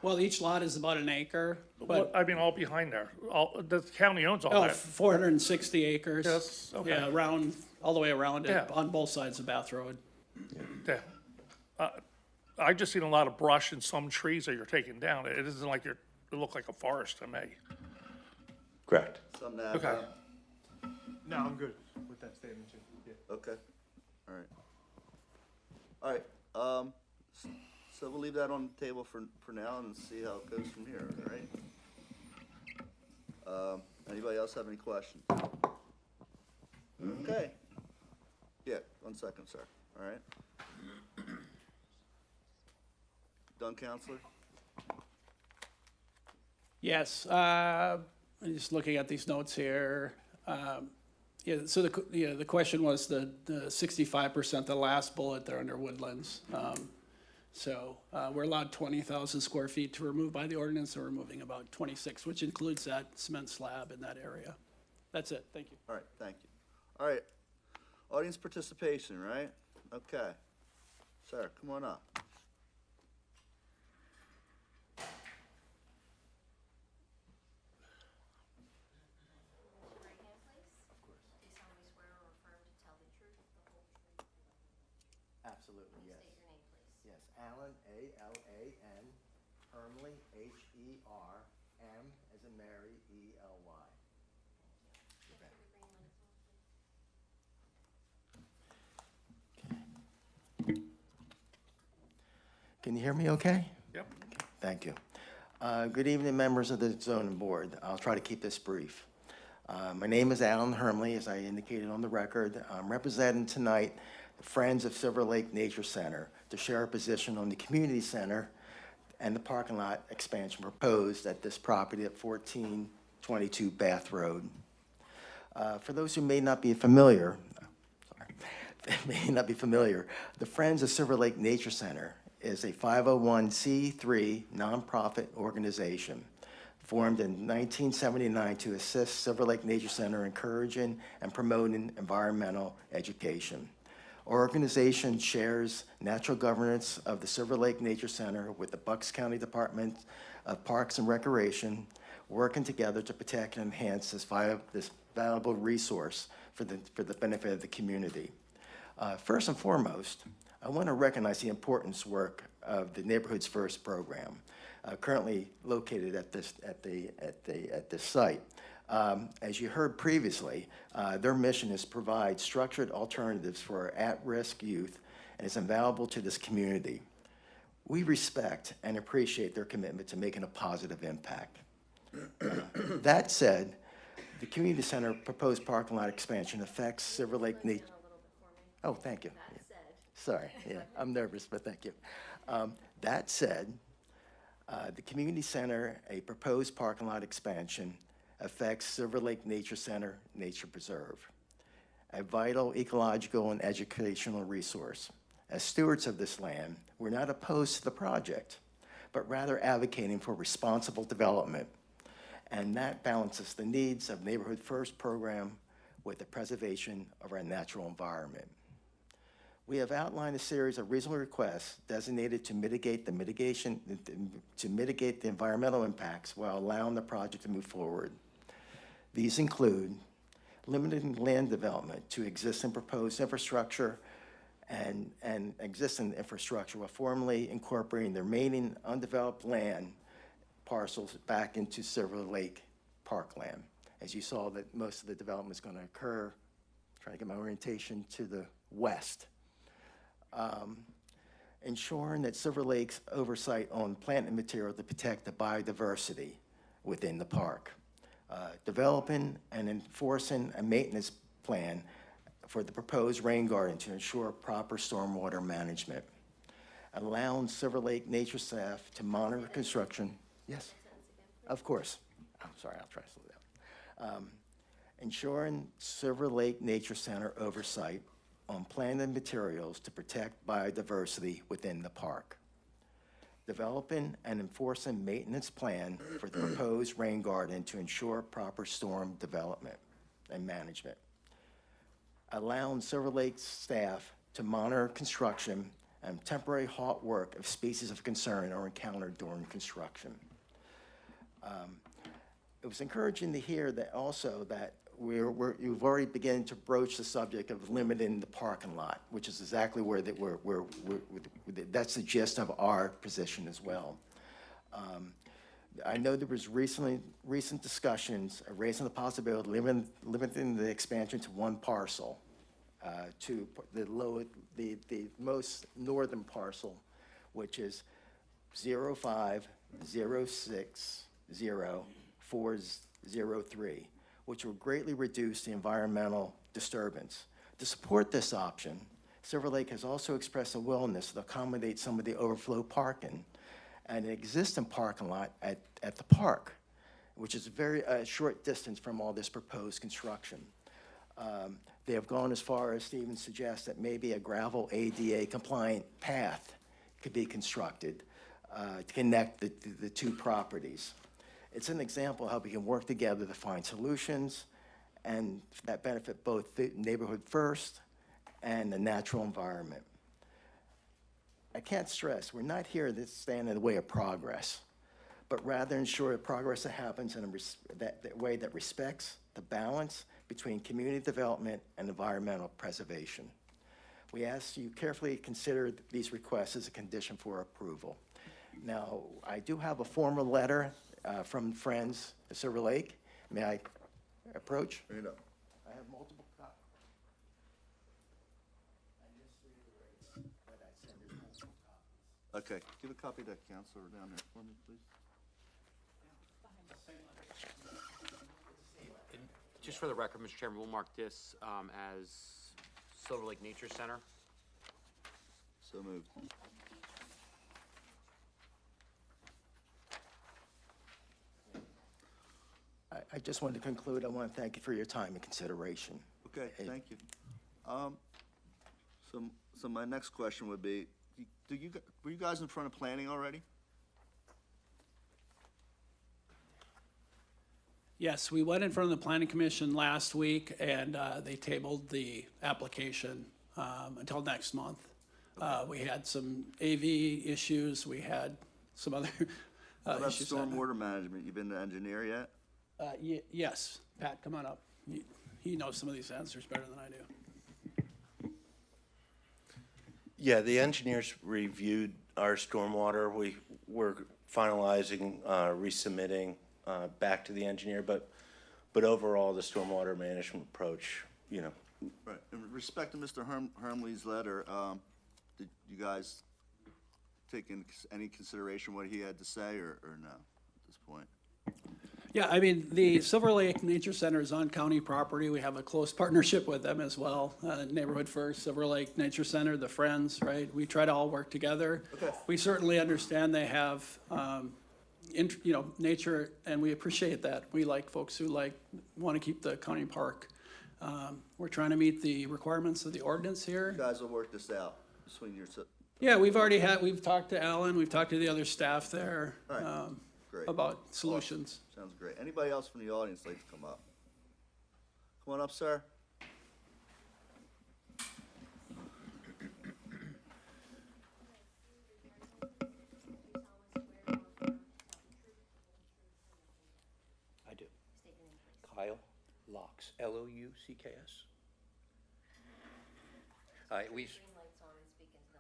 Well, each lot is about an acre, but, I mean, all behind there. The county owns all oh, that. 460 acres. Yes, okay. Yeah, around, all the way around it, Yeah. on both sides of Bath Road. Yeah. I just seen a lot of brush and some trees that you're taking down. It isn't like it looked like a forest to me. Correct. Something to add, Okay. Bob? No, I'm good with that statement, too. Yeah. Okay. All right. All right. So we'll leave that on the table for now and see how it goes from here, all right? Anybody else have any questions? Okay. Yeah, 1 second, sir. All right. Done, Counselor? Yes, I'm just looking at these notes here. Yeah, so the question was the 65%, the last bullet there under woodlands. So we're allowed 20,000 square feet to remove by the ordinance, so we're removing about 26, which includes that cement slab in that area. That's it, thank you. All right, thank you. All right, audience participation, right? Okay. Sir, come on up. Absolutely, yes. State your name, please. Yes, Alan, A-L-A-N, Hermley, H-E-R-M, as in Mary, E-L-Y. Can you hear me okay? Yep. Thank you. Good evening, members of the zoning board. I'll try to keep this brief. My name is Alan Hermley, as I indicated on the record. I'm representing tonight the Friends of Silver Lake Nature Center to share a position on the community center and the parking lot expansion proposed at this property at 1422 Bath Road. For those who may not be familiar, the Friends of Silver Lake Nature Center is a 501c3 nonprofit organization formed in 1979 to assist Silver Lake Nature Center encouraging and promoting environmental education. Our organization shares natural governance of the Silver Lake Nature Center with the Bucks County Department of Parks and Recreation, working together to protect and enhance this valuable resource for the benefit of the community. First and foremost, I want to recognize the importance work of the Neighborhoods First program, currently located at this site. As you heard previously, their mission is to provide structured alternatives for at-risk youth and is invaluable to this community. We respect and appreciate their commitment to making a positive impact. That said, the community center proposed parking lot expansion affects Silver Lake Nature. Oh, thank you. That said, Sorry, yeah, I'm nervous, but thank you. That said, the community center, a proposed parking lot expansion, affects Silver Lake Nature Center Nature Preserve, a vital ecological and educational resource. As stewards of this land, we're not opposed to the project, but rather advocating for responsible development. And that balances the needs of Neighborhood First program with the preservation of our natural environment. We have outlined a series of reasonable requests designated to mitigate the environmental impacts while allowing the project to move forward. These include limiting land development to existing proposed infrastructure and existing infrastructure while formally incorporating the remaining undeveloped land parcels back into Silver Lake parkland. As you saw, that most of the development is going to occur, trying to get my orientation, to the west. Ensuring that Silver Lake's oversight on planting material to protect the biodiversity within the park. Developing and enforcing a maintenance plan for the proposed rain garden to ensure proper stormwater management. Allowing Silver Lake nature staff to monitor construction. Yes, of course. I'm sorry, I'll try to slow down. Ensuring Silver Lake Nature Center oversight on planted materials to protect biodiversity within the park. Developing and enforcing maintenance plan for the proposed rain garden to ensure proper storm development and management. Allowing Silver Lake staff to monitor construction and temporary halt work if species of concern are encountered during construction. It was encouraging to hear that also that you've already begun to broach the subject of limiting the parking lot, which is exactly where that's the gist of our position as well. I know there was recent discussions raising the possibility of limiting the expansion to one parcel, to the most northern parcel, which is 050600403, which will greatly reduce the environmental disturbance. To support this option, Silver Lake has also expressed a willingness to accommodate some of the overflow parking and an existing parking lot at the park, which is a very short distance from all this proposed construction. They have gone as far as to even suggest that maybe a gravel ADA compliant path could be constructed to connect the two properties. It's an example of how we can work together to find solutions and that benefit both the Neighborhood First and the natural environment. I can't stress, we're not here to stand in the way of progress, but rather ensure that progress that happens in that way that respects the balance between community development and environmental preservation. We ask you carefully consider these requests as a condition for approval. Now, I do have a formal letter from friends at Silver Lake. May I approach? Bring it up. I have multiple copies. I just reiterate what I said, there's multiple copies. Okay, give a copy to that counselor down there for me, please. Just for the record, Mr. Chairman, we'll mark this as Silver Lake Nature Center. So moved. I just wanted to conclude. I want to thank you for your time and consideration. Okay, thank you. So my next question would be, were you guys in front of planning already? Yes, we went in front of the planning commission last week, and they tabled the application until next month. We had some AV issues, we had some other What about issues. stormwater management? You been to engineer yet? Yes, Pat, come on up. He knows some of these answers better than I do. Yeah, the engineers reviewed our stormwater. We're finalizing, resubmitting back to the engineer, but overall, the stormwater management approach, you know. Right. In respect to Mr. Hermley's letter, did you guys take in any consideration what he had to say, or no, at this point? Yeah, I mean, the Silver Lake Nature Center is on county property. We have a close partnership with them as well. Neighborhood First, Silver Lake Nature Center, the Friends, right? We try to all work together. Okay. We certainly understand they have, nature, and we appreciate that. We like folks who want to keep the county park. We're trying to meet the requirements of the ordinance here. You guys will work this out between your, Yeah, we've talked to Alan, we've talked to the other staff there. All right. Great. About solutions. Sounds great. Anybody else from the audience like to come up? Come on up, sir. I do. Kyle Locks, Loucks. Hi,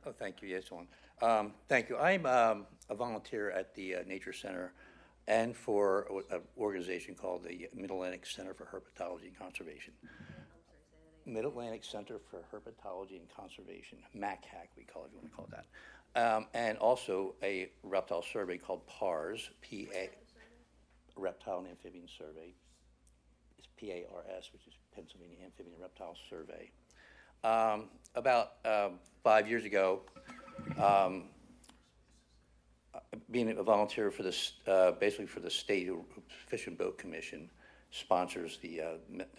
oh, thank you, yes, on. Thank you. I'm a volunteer at the Nature Center and for an organization called the Mid-Atlantic Center for Herpetology and Conservation. Mid-Atlantic Center for Herpetology and Conservation, MACHAC, we call it, if you want to call it that. And also a reptile survey called PARS, P-A, Reptile and Amphibian Survey. It's PARS, which is Pennsylvania Amphibian and Reptile Survey. About 5 years ago, being a volunteer for this, basically for the State Fish and Boat Commission, sponsors the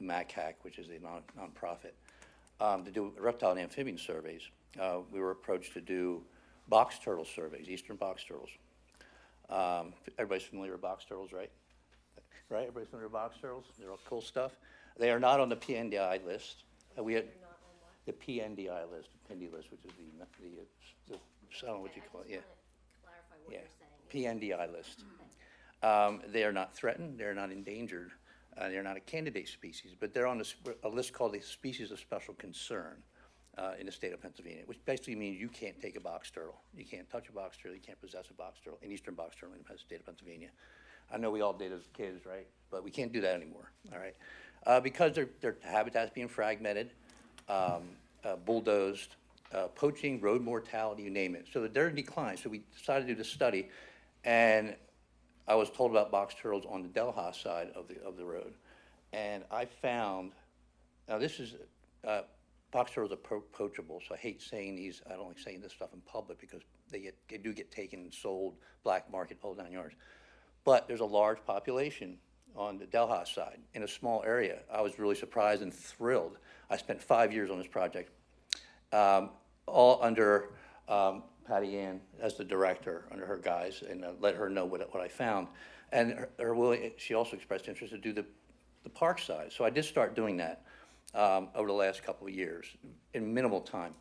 MACHAC, which is a nonprofit, to do reptile and amphibian surveys. We were approached to do box turtle surveys, eastern box turtles. Everybody's familiar with box turtles, right? Right, everybody's familiar with box turtles? They're all cool stuff. They are not on the PNDI list. We had the PNDI list, PND list, which is the I don't know what you call it, yeah. PNDI list. They are not threatened, they're not endangered, they're not a candidate species, but they're on a list called a species of special concern in the state of Pennsylvania, which basically means you can't take a box turtle. You can't touch a box turtle, you can't possess a box turtle, an eastern box turtle in the state of Pennsylvania. I know we all did as kids, right? But we can't do that anymore, all right? Because their habitat's being fragmented, bulldozed, poaching, road mortality, you name it. So they're in decline. So we decided to do this study, and I was told about box turtles on the Delha side of the road. And I found, now this is, box turtles are poachable, so I hate saying these, I don't like saying this stuff in public because they do get taken and sold, black market, whole 9 yards. But there's a large population on the Delha side in a small area. I was really surprised and thrilled. I spent 5 years on this project, all under Patty Ann as the director, under her guise, and let her know what I found. And she also expressed interest to do the park side. So I did start doing that over the last couple of years in minimal time.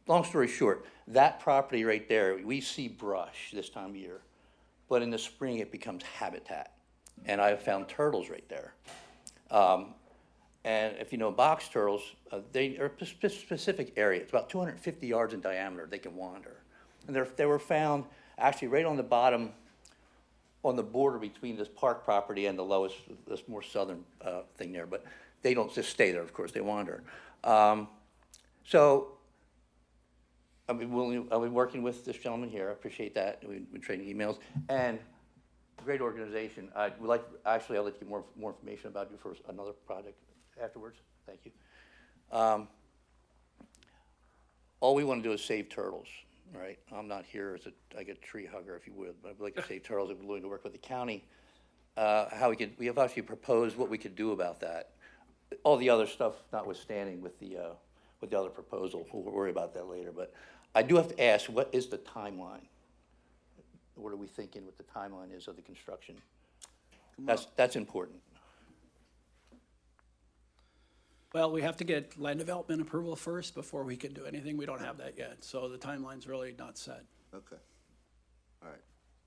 Long story short, that property right there, we see brush this time of year, but in the spring it becomes habitat. And I found turtles right there. And if you know box turtles, they are a specific area. It's about 250 yards in diameter they can wander. And they were found actually right on the bottom, on the border between this park property and the lowest, this more southern thing there. But they don't just stay there, of course, they wander. So I've been working with this gentleman here. I appreciate that. We've been trading emails. And great organization. I'll let you get more information about you for another project afterwards. Thank you. All we want to do is save turtles, right? I'm not here as a tree hugger, if you would, but I'd like to save turtles. I'm willing to work with the county. We have actually proposed what we could do about that. All the other stuff notwithstanding with the other proposal, we'll worry about that later. But I do have to ask, what is the timeline? What are we thinking what the timeline is of the construction? That's important. Well, we have to get land development approval first before we can do anything. We don't have that yet, so the timeline's really not set. Okay. All right.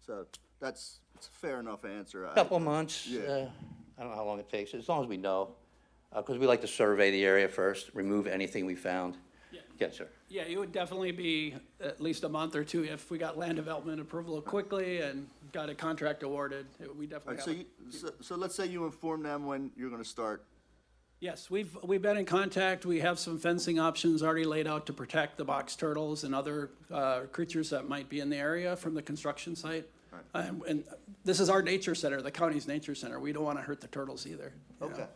So it's a fair enough answer. Couple months. Yeah. I don't know how long it takes, as long as we know. Because we like to survey the area first, remove anything we found. Yeah. Yes, sir. Yeah, it would definitely be at least a month or two if we got land development approval quickly and got a contract awarded. We definitely So let's say you inform them when you're going to start. Yes, we've been in contact. We have some fencing options already laid out to protect the box turtles and other creatures that might be in the area from the construction site. And this is our nature center, the county's nature center. We don't want to hurt the turtles either. you know. Okay.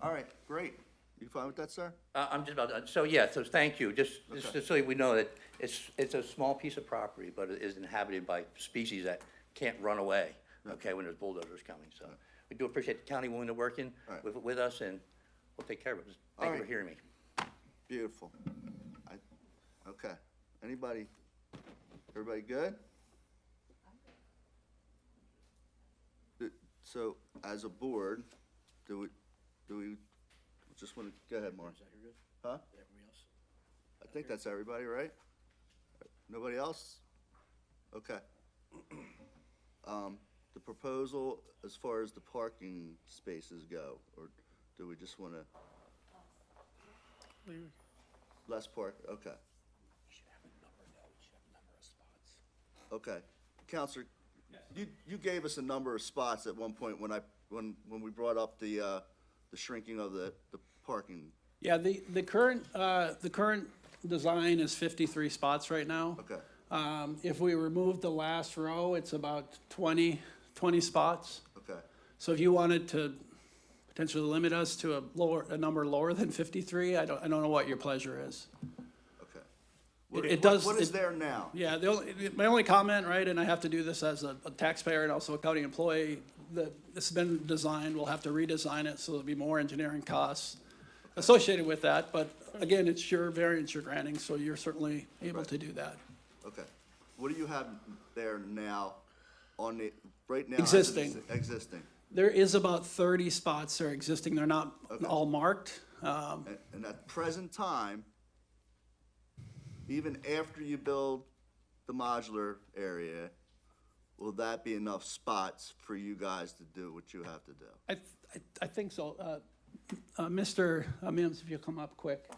All right, great. You fine with that, sir? I'm just about, so yeah, so thank you, just so we know that it's a small piece of property, but it is inhabited by species that can't run away, okay, when there's bulldozers coming, so. We do appreciate the county willing to work in with us, and we'll take care of it. Thank you for hearing me. Beautiful. Okay. Everybody good? So, as a board, do we just want to, go ahead, Mark. Huh? I think that's everybody, right? Nobody else? Okay. The proposal as far as the parking spaces go, or do we just want to? Less park, okay. Okay. Counselor, you gave us a number of spots at one point when we brought up the shrinking of the parking. Yeah, the current design is 53 spots right now. Okay. If we remove the last row, it's about 20 spots. Okay. So if you wanted to potentially limit us to a number lower than 53, I don't know what your pleasure is. Okay. It does. What is there now? Yeah, my only comment, right, and I have to do this as a taxpayer and also a county employee, this has been designed, we'll have to redesign it, so there'll be more engineering costs associated with that, but again, it's your variance you're granting, so you're certainly able to do that. Okay. What do you have there now right now? Existing. Existing. There is about 30 spots that are existing, they're not all marked. And at present time, even after you build the modular area, will that be enough spots for you guys to do what you have to do? I think so. Mr. Mims, if you'll come up quick.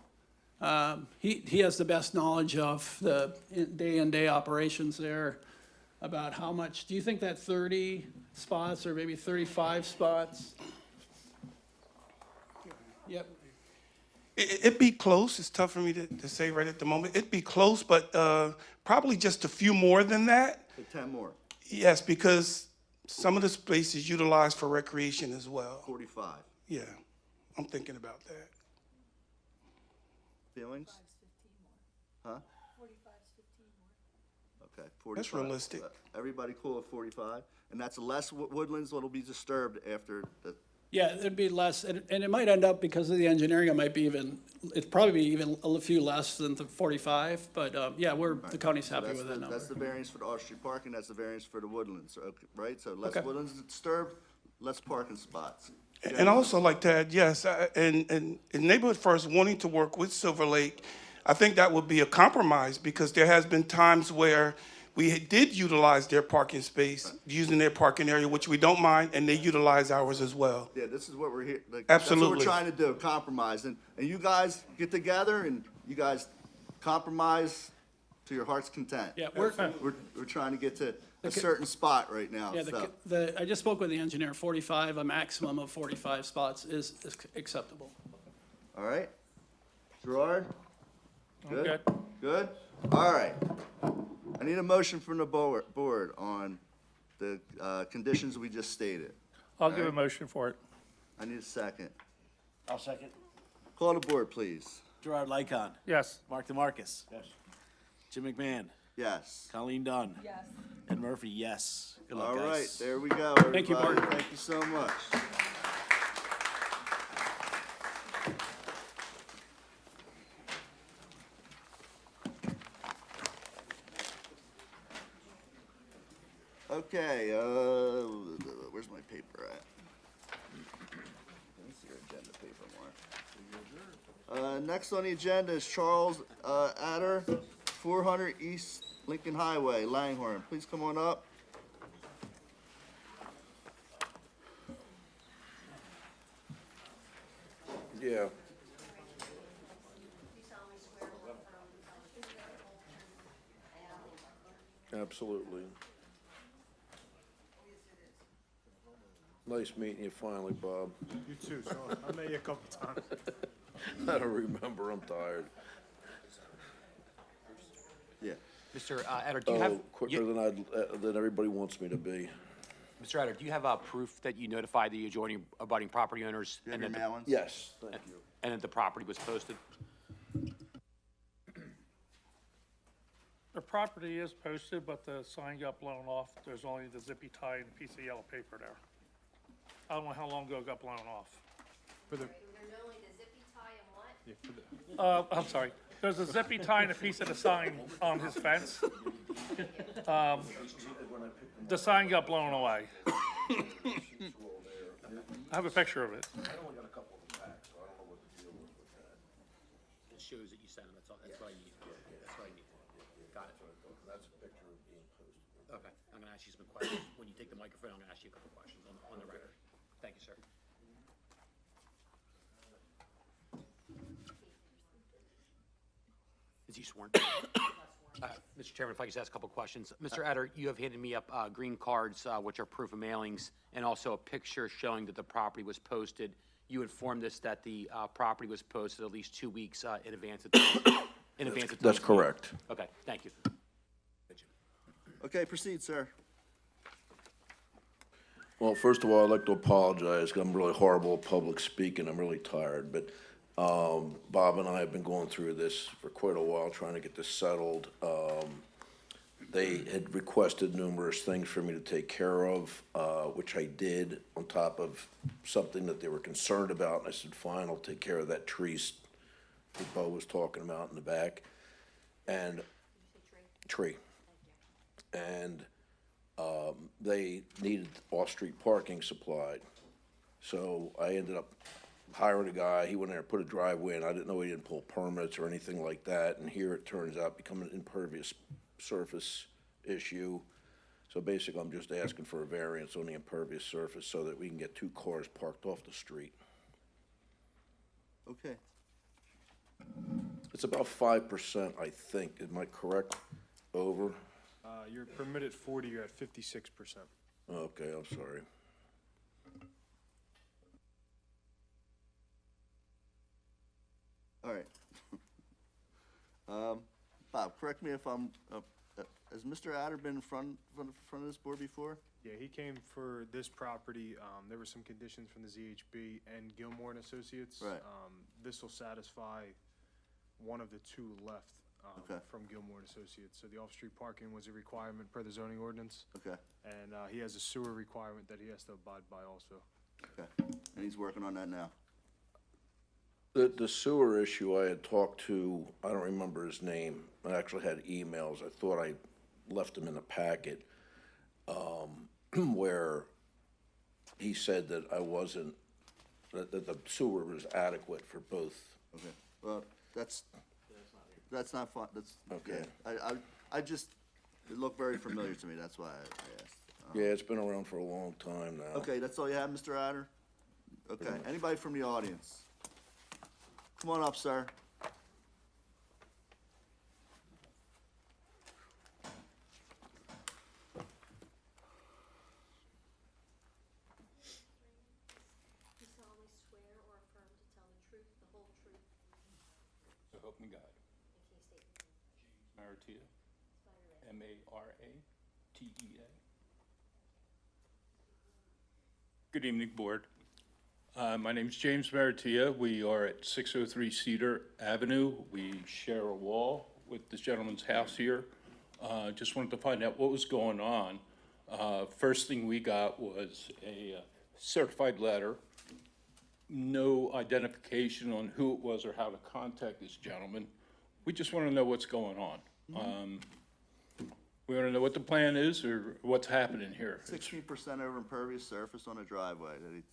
He has the best knowledge of the day-in-day operations there about how much, do you think that 30 spots or maybe 35 spots? Yep. It'd be close. It's tough for me to say right at the moment. It'd be close, but probably just a few more than that. So 10 more. Yes, because some of the space is utilized for recreation as well. 45. Yeah, I'm thinking about that. Feelings? Huh? 45's 15 more. Okay, 45. That's realistic. Everybody cool at 45? And that's less woodlands that'll be disturbed after the. Yeah, it'd be less, and it might end up, because of the engineering, it might be even, it'd probably be even a few less than the 45, but, yeah, the county's happy with that number. That's the variance for the off-street parking, that's the variance for the woodlands, right? So less Okay. woodlands disturbed, less parking spots. And I also like to add, yes, and Neighborhood First wanting to work with Silver Lake, I think that would be a compromise, because there has been times where we did utilize their parking space, using their parking area, which we don't mind, and they utilize ours as well. Yeah, this is what we're here, Absolutely. That's what we're trying to do, compromise. And you guys get together and you guys compromise to your heart's content. Yeah, we're trying to get to a certain spot right now, Yeah, so. I just spoke with the engineer, 45, a maximum of 45 spots is acceptable. All right? Gerard? Good. Good? All right. I need a motion from the board on the conditions we just stated. I'll give a motion for it. I need a second. I'll second. Call the board, please. Gerard Lycon. Yes. Mark DeMarcus. Yes. Jim McMahon. Yes. Colleen Dunn. Yes. Ed Murphy, yes. Good luck, All guys. right, there we go, everybody. Thank you, Bart. Thank you so much. Okay, where's my paper at? That's your agenda paper, Mark. Next on the agenda is Charles Adder, 400 East Lincoln Highway, Langhorne. Please come on up. Yeah. Absolutely. Nice meeting you finally, Bob. You too, Sean. I met you a couple times. I don't remember, I'm tired. Yeah. Mr. Etter, do you have, Quicker than everybody wants me to be. Mr. Etter, do you have proof that you notified the adjoining abutting property owners? You have and your that mailings? Yes, thank you. And that the property was posted? The property is posted, but the sign got blown off. There's only the zippy tie and a piece of yellow paper there. I don't know how long ago it got blown off. There's only the zippy tie and what? I'm sorry. There's a zippy tie and a piece of the sign on his fence. The sign got blown away. I have a picture of it. It shows that you sent them, that's all, that's what I need. That's what I need. Got it. That's a picture of being posted. Okay, I'm gonna ask you some questions. When you take the microphone, I'm gonna ask you a couple questions on the record. Thank you, sir. Is he sworn? Mr. Chairman, if I could just ask a couple questions. Mr. Etter, you have handed me up green cards, which are proof of mailings, and also a picture showing that the property was posted. You informed us that the property was posted at least 2 weeks in advance of That's correct. Okay, thank you. Okay, proceed, sir. Well, first of all, I'd like to apologize, 'cause I'm really horrible at public speaking, I'm really tired, but Bob and I have been going through this for quite a while, trying to get this settled. They had requested numerous things for me to take care of, which I did, on top of something that they were concerned about, and I said, fine, I'll take care of that tree that Bo was talking about in the back, and tree. And they needed off-street parking supplied. So I ended up hiring a guy, he went there and put a driveway in, I didn't know he didn't pull permits or anything like that, and here it turns out becoming an impervious surface issue. So basically, I'm just asking for a variance on the impervious surface so that we can get 2 cars parked off the street. Okay. It's about 5%, I think, am I correct, over? You're permitted 40, you're at 56%. Okay, I'm sorry. All right. Bob, correct me if I'm, has Mr. Adder been in front of this board before? Yeah, he came for this property. There were some conditions from the ZHB and Gilmore and Associates. Right. This will satisfy one of the 2 left Okay. from Gilmore and Associates. So the off-street parking was a requirement per the zoning ordinance. Okay, And he has a sewer requirement that he has to abide by also. okay. And he's working on that now? The sewer issue, I had talked to, I don't remember his name, I actually had emails, I thought I left them in the packet, where he said that I wasn't, that the sewer was adequate for both. Okay, well, that's not fun, that's, Okay. yeah. I just, it looked very familiar to me, that's why I asked. Yeah, it's been around for a long time now. Okay, that's all you have, Mr. Adder? Okay, anybody from the audience? Come on up, sir. You solemnly swear or affirm to tell the truth, the whole truth, So help me God. and can you state your name? Maratea, Spell your name. Maratea. Good evening, Board. My name is James Maratea. We are at 603 Cedar Avenue. We share a wall with this gentleman's house here. Just wanted to find out what was going on. First thing we got was a certified letter. No identification on who it was or how to contact this gentleman. We just want to know what's going on. We want to know what the plan is or what's happening here. 16% over impervious surface on a driveway that he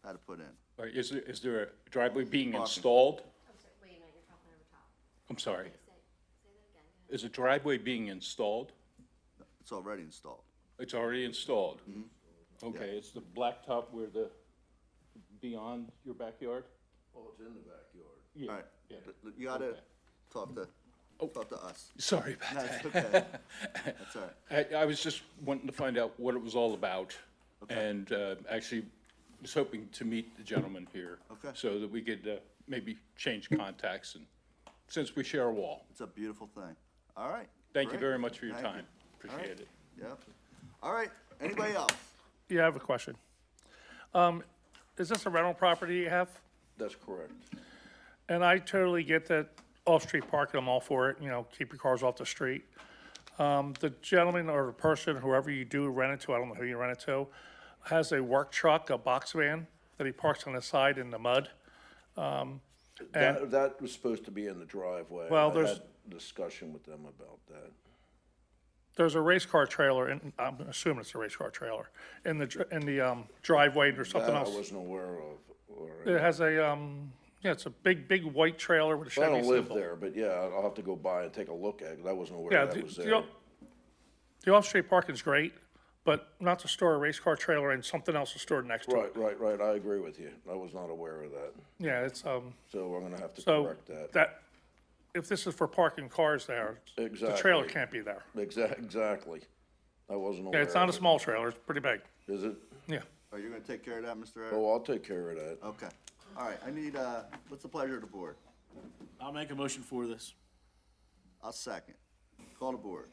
had to put in. All right, is there a driveway being Parking. installed? I'm sorry, wait a minute, you're talking over top. I'm sorry. Say that again. Go ahead. Is a driveway being installed? It's already installed. It's already installed? Mm-hmm. Okay, it's the blacktop where beyond your backyard? Oh, it's in the backyard. Yeah. All right, yeah. you gotta Okay. talk to us. Sorry about That's that. okay. That's all right. I was just wanting to find out what it was all about. Okay. And actually was hoping to meet the gentleman here. Okay. So that we could maybe change contacts, and since we share a wall. It's a beautiful thing. All right. Thank you great. very much for your Thank you. time. All right. Appreciate it. Yep. All right, anybody else? Yeah, I have a question. Is this a rental property you have? That's correct. And I totally get that off-street parking, I'm all for it, you know, keep your cars off the street. The gentleman or the person, whoever you do rent it to, I don't know who you rent it to, has a work truck, a box van, that he parks on the side in the mud. That was supposed to be in the driveway. Well, I there's- had a discussion with them about that. There's a race car trailer, and I'm assuming it's a race car trailer, in the driveway or something That else. I wasn't aware of. It has a, yeah, it's a big white trailer with a I Chevy don't live symbol. there, but yeah, I'll have to go by and take a look at it. I wasn't aware Yeah, that was there. the off-street parking's great, but not to store a race car trailer and something else is stored next to it. Right. I agree with you. I was not aware of that. Yeah, it's, So I'm gonna have to so correct that. if this is for parking cars there, the trailer Exactly. can't be there. Exactly. I wasn't aware. Yeah, it's not a of it. small trailer, it's pretty big. Is it? Yeah. Are you gonna take care of that, Mr. Aaron? Oh, I'll take care of that. Okay. All right, I need, what's the pleasure of the board? I'll make a motion for this. I'll second. Call the board.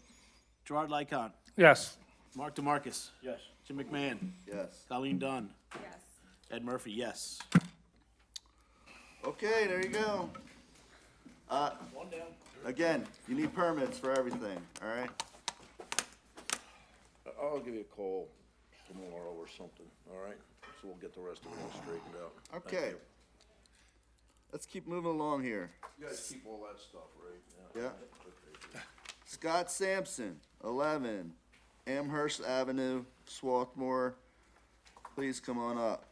Gerard Lycon. Yes. Mark DeMarcus. Yes. Jim McMahon. Yes. Colleen Dunn. Yes. Ed Murphy, yes. Okay, there you go. One down. Again, you need permits for everything, all right? I'll give you a call tomorrow or something, all right? So we'll get the rest of it all straightened out. Thank Okay. you. Let's keep moving along here. You guys keep all that stuff, right? Yeah. Scott Sampson, 11 Amherst Avenue, Swarthmore. Please come on up.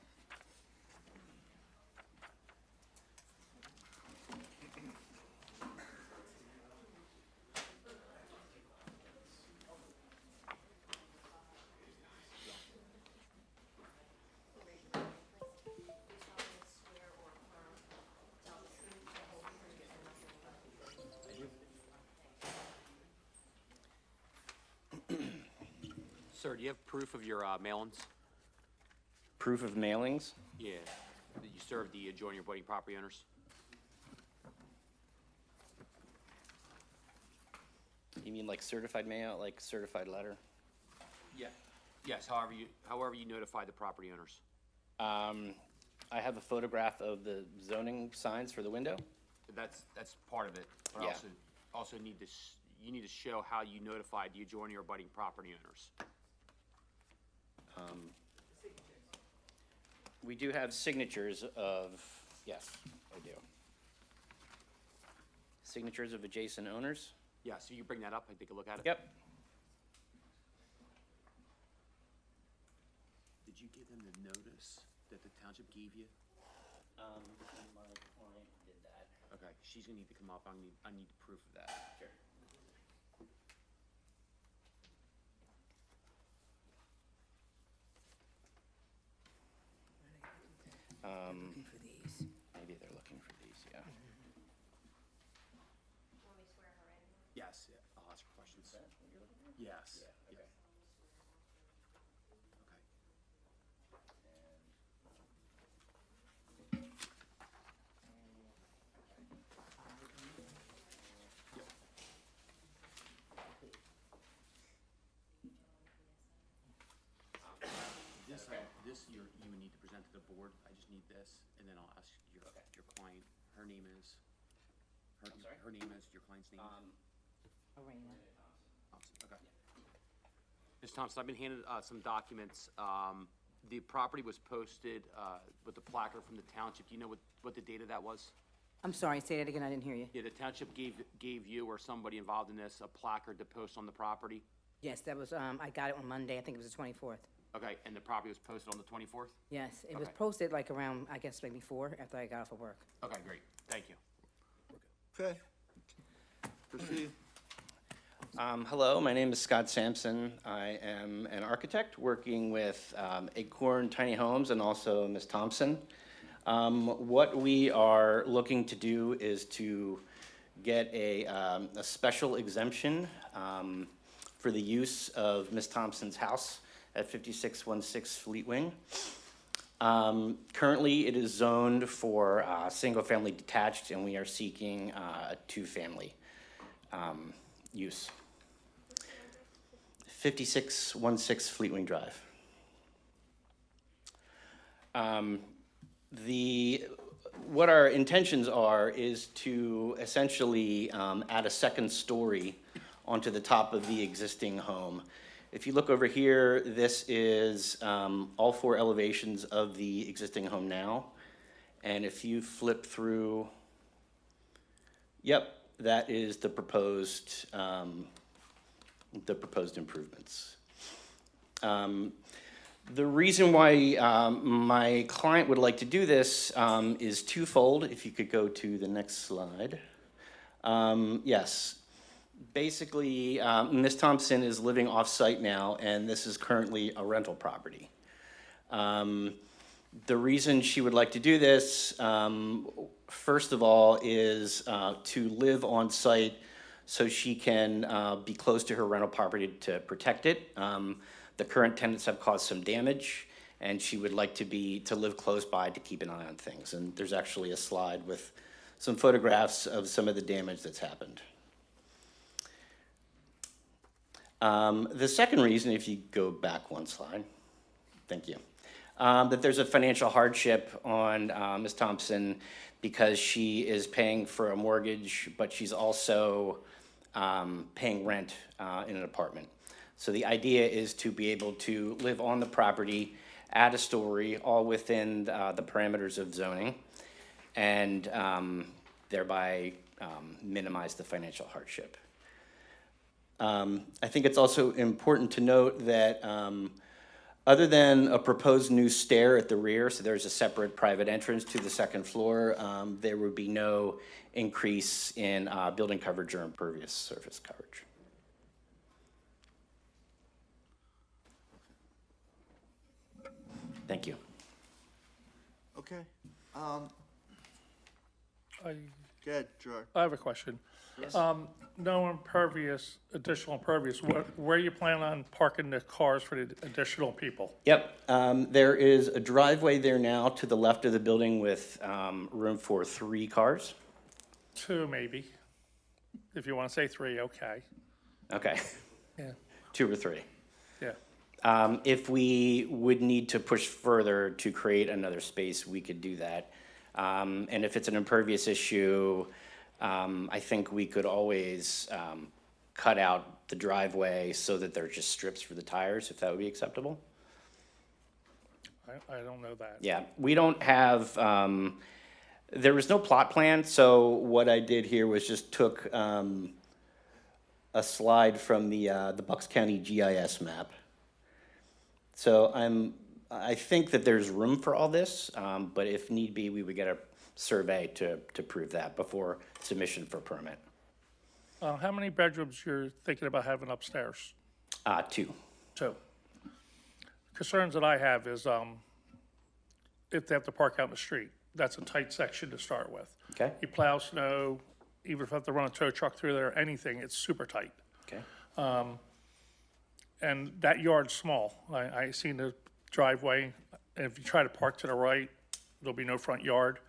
Sir, do you have proof of your mailings? Proof of mailings? Yeah, that you served the adjoining abutting property owners? You mean like certified mail, like certified letter? Yeah. Yes, however you notify the property owners. I have a photograph of the zoning signs for the window. That's part of it, but Yeah. also you need to show how you notified the adjoining or abutting property owners. We do have signatures of, yes, I do. Signatures of adjacent owners? Yeah, so you bring that up, I take a look at it? Yep. Did you give them the notice that the township gave you? My client did that. Okay, she's gonna need to come up, I need proof of that. Sure. Looking for these. Maybe they're looking for these, yeah. Yes, yeah, I'll ask her questions. Yes. Yeah, okay. This you would need to present to the board. I just need this, and then I'll ask your client. Her name is. Her name is your client's name. Arena. Thompson, okay. Ms. Thompson, I've been handed some documents. The property was posted with the placard from the township. Do you know what the date of that was? I'm sorry, say that again, I didn't hear you. Yeah, the township gave you or somebody involved in this a placard to post on the property? Yes, that was, I got it on Monday, I think it was the 24th. Okay, and the property was posted on the 24th? Yes, it was Okay. posted like around, I guess maybe 4 after I got off of work. Okay, great. Thank you. Okay. Proceed. Hello, my name is Scott Sampson. I am an architect working with Acorn Tiny Homes and also Ms. Thompson. What we are looking to do is to get a special exemption for the use of Ms. Thompson's house at 5616 Fleet Wing. Currently, it is zoned for single-family detached, and we are seeking a two-family. use. 5616 Fleetwing Drive. What our intentions are is to essentially add a second story onto the top of the existing home. If you look over here, this is all 4 elevations of the existing home now. And if you flip through, yep, that is the proposed improvements. The reason why my client would like to do this is twofold. If you could go to the next slide. Yes. Basically, Ms. Thompson is living off-site now, and this is currently a rental property. The reason she would like to do this, first of all, is to live on-site so she can be close to her rental property to protect it. The current tenants have caused some damage, and she would like to live close by to keep an eye on things. And there's actually a slide with some photographs of some of the damage that's happened. The second reason, if you go back one slide, thank you, that there's a financial hardship on Ms. Thompson because she is paying for a mortgage, but she's also paying rent in an apartment. So the idea is to be able to live on the property, add a story, all within the parameters of zoning, and thereby minimize the financial hardship. I think it's also important to note that other than a proposed new stair at the rear, so there's a separate private entrance to the second floor, there would be no increase in building coverage or impervious surface coverage. Thank you. Okay. I Go ahead, Gerard. I have a question. Yes. No impervious, additional impervious, where you plan on parking the cars for the additional people? Yep, there is a driveway there now to the left of the building with room for 3 cars. 2 maybe, if you want to say 3, okay. Okay. Yeah. 2 or 3. Yeah. If we would need to push further to create another space, we could do that. And if it's an impervious issue, I think we could always cut out the driveway so that they're just strips for the tires, if that would be acceptable. I don't know that. Yeah, we don't have, there was no plot plan, so what I did here was just took a slide from the Bucks County GIS map. So I think that there's room for all this, but if need be, we would get a survey to prove that before submission for permit. How many bedrooms you're thinking about having upstairs? 2. 2. Concerns that I have is if they have to park out in the street, that's a tight section to start with. Okay. You plow snow, even if you have to run a tow truck through there, anything, it's super tight. Okay. And that yard's small. I seen the driveway, and if you try to park to the right, there'll be no front yard.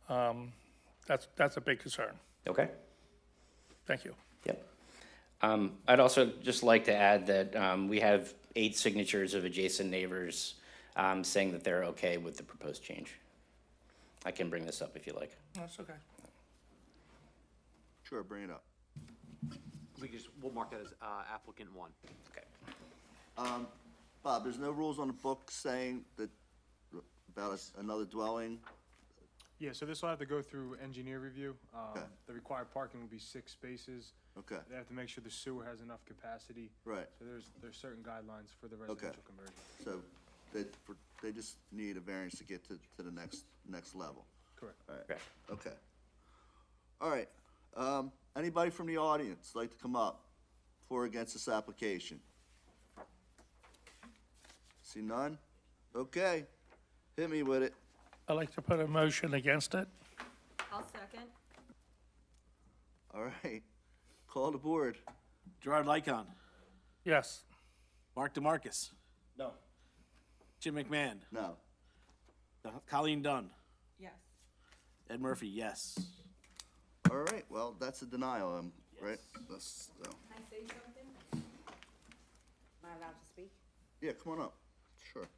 That's a big concern. Okay. Thank you. Yep. I'd also just like to add that we have 8 signatures of adjacent neighbors saying that they're okay with the proposed change. I can bring this up if you like. That's okay. Sure, bring it up. We'll mark that as applicant 1. Okay. Bob, there's no rules on the book saying that about another dwelling? Yeah, so this will have to go through engineer review. Okay. The required parking will be 6 spaces. Okay. They have to make sure the sewer has enough capacity. Right. So there's certain guidelines for the residential conversion. So they just need a variance to get to the next level. Correct. All right. Okay. All right. Anybody from the audience like to come up for or against this application? See none? Okay. Hit me with it. I'd like to put a motion against it. I'll second. All right. Call the board. Gerard Lycon. Yes. Mark DeMarcus. No. Jim McMahon. No. Colleen Dunn. Yes. Ed Murphy, yes. All right. Well, that's a denial, right? Yeah, come on up. Sure.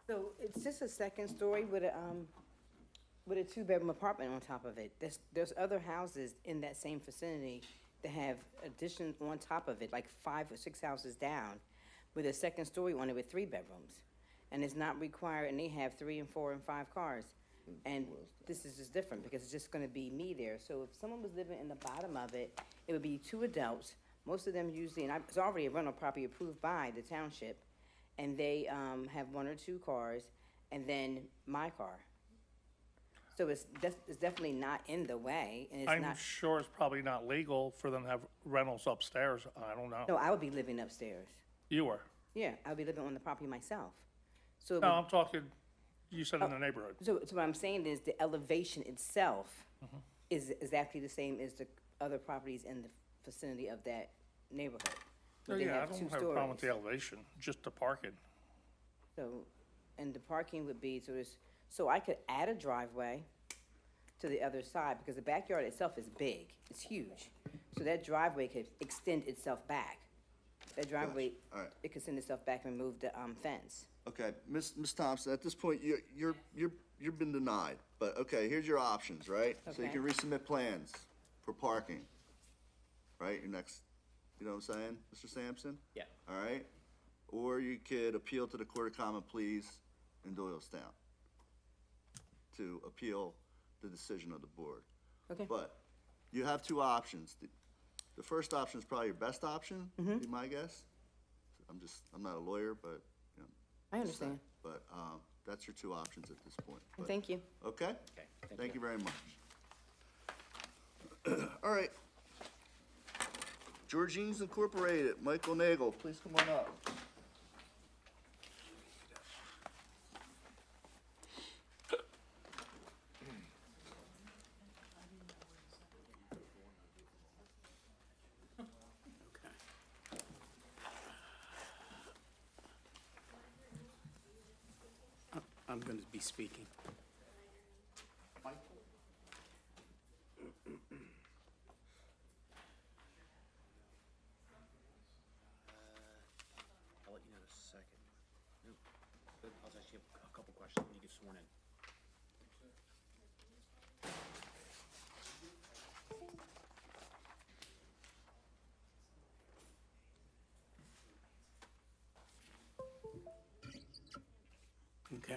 So it's just a second story with a two-bedroom apartment on top of it. There's other houses in that same vicinity that have addition on top of it, like 5 or 6 houses down, with a second story on it with 3 bedrooms. And it's not required, and they have 3 and 4 and 5 cars. And this is just different because it's just gonna be me there. So if someone was living in the bottom of it, it would be 2 adults, most of them usually, and it's already a rental property approved by the township, and they have 1 or 2 cars, and then my car. So it's definitely not in the way, and it's I'm not. sure it's probably not legal for them to have rentals upstairs. I don't know. No, I would be living upstairs. You were. Yeah, I would be living on the property myself. So it No, would- I'm talking, you said in the neighborhood. So what I'm saying is the elevation itself is exactly the same as the other properties in the vicinity of that neighborhood. Oh, They yeah, I have don't 2 have a problem with the stories. elevation, just the parking. So, and the parking would be, so I could add a driveway to the other side, because the backyard itself is big, it's huge. So that driveway could extend itself back. That driveway, All right. it could send itself back and move the fence. Okay, Ms. Thompson, at this point, you've been denied, but, okay, here's your options, right? So you Okay. can resubmit plans for parking, right? Your next, you know what I'm saying, Mr. Sampson? Yeah. All right? Or you could appeal to the Court of Common Pleas in Doylestown to appeal the decision of the board. Okay. But you have 2 options. The first option is probably your best option, be my guess. I'm not a lawyer, but, you know. I understand. But, that's your 2 options at this point. And But- thank you. Okay? Okay, Thank you very much. All right. Georgine's Incorporated, Michael Nagel, please come on up. I'm going to be speaking. I'll let you know in a second. I'll ask you a couple questions when you get sworn in. Okay.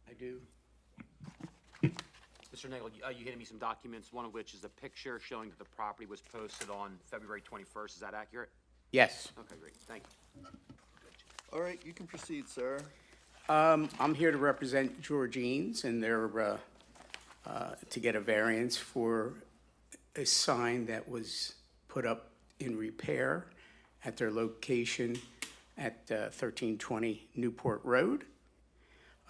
I do. Mr. Nagel, you handed me some documents, one of which is a picture showing that the property was posted on February 21st. Is that accurate? Yes. Okay, great. Thank you. All right, you can proceed, sir. I'm here to represent Georgine's and their, to get a variance for a sign that was put up in repair at their location at 1320 Newport Road.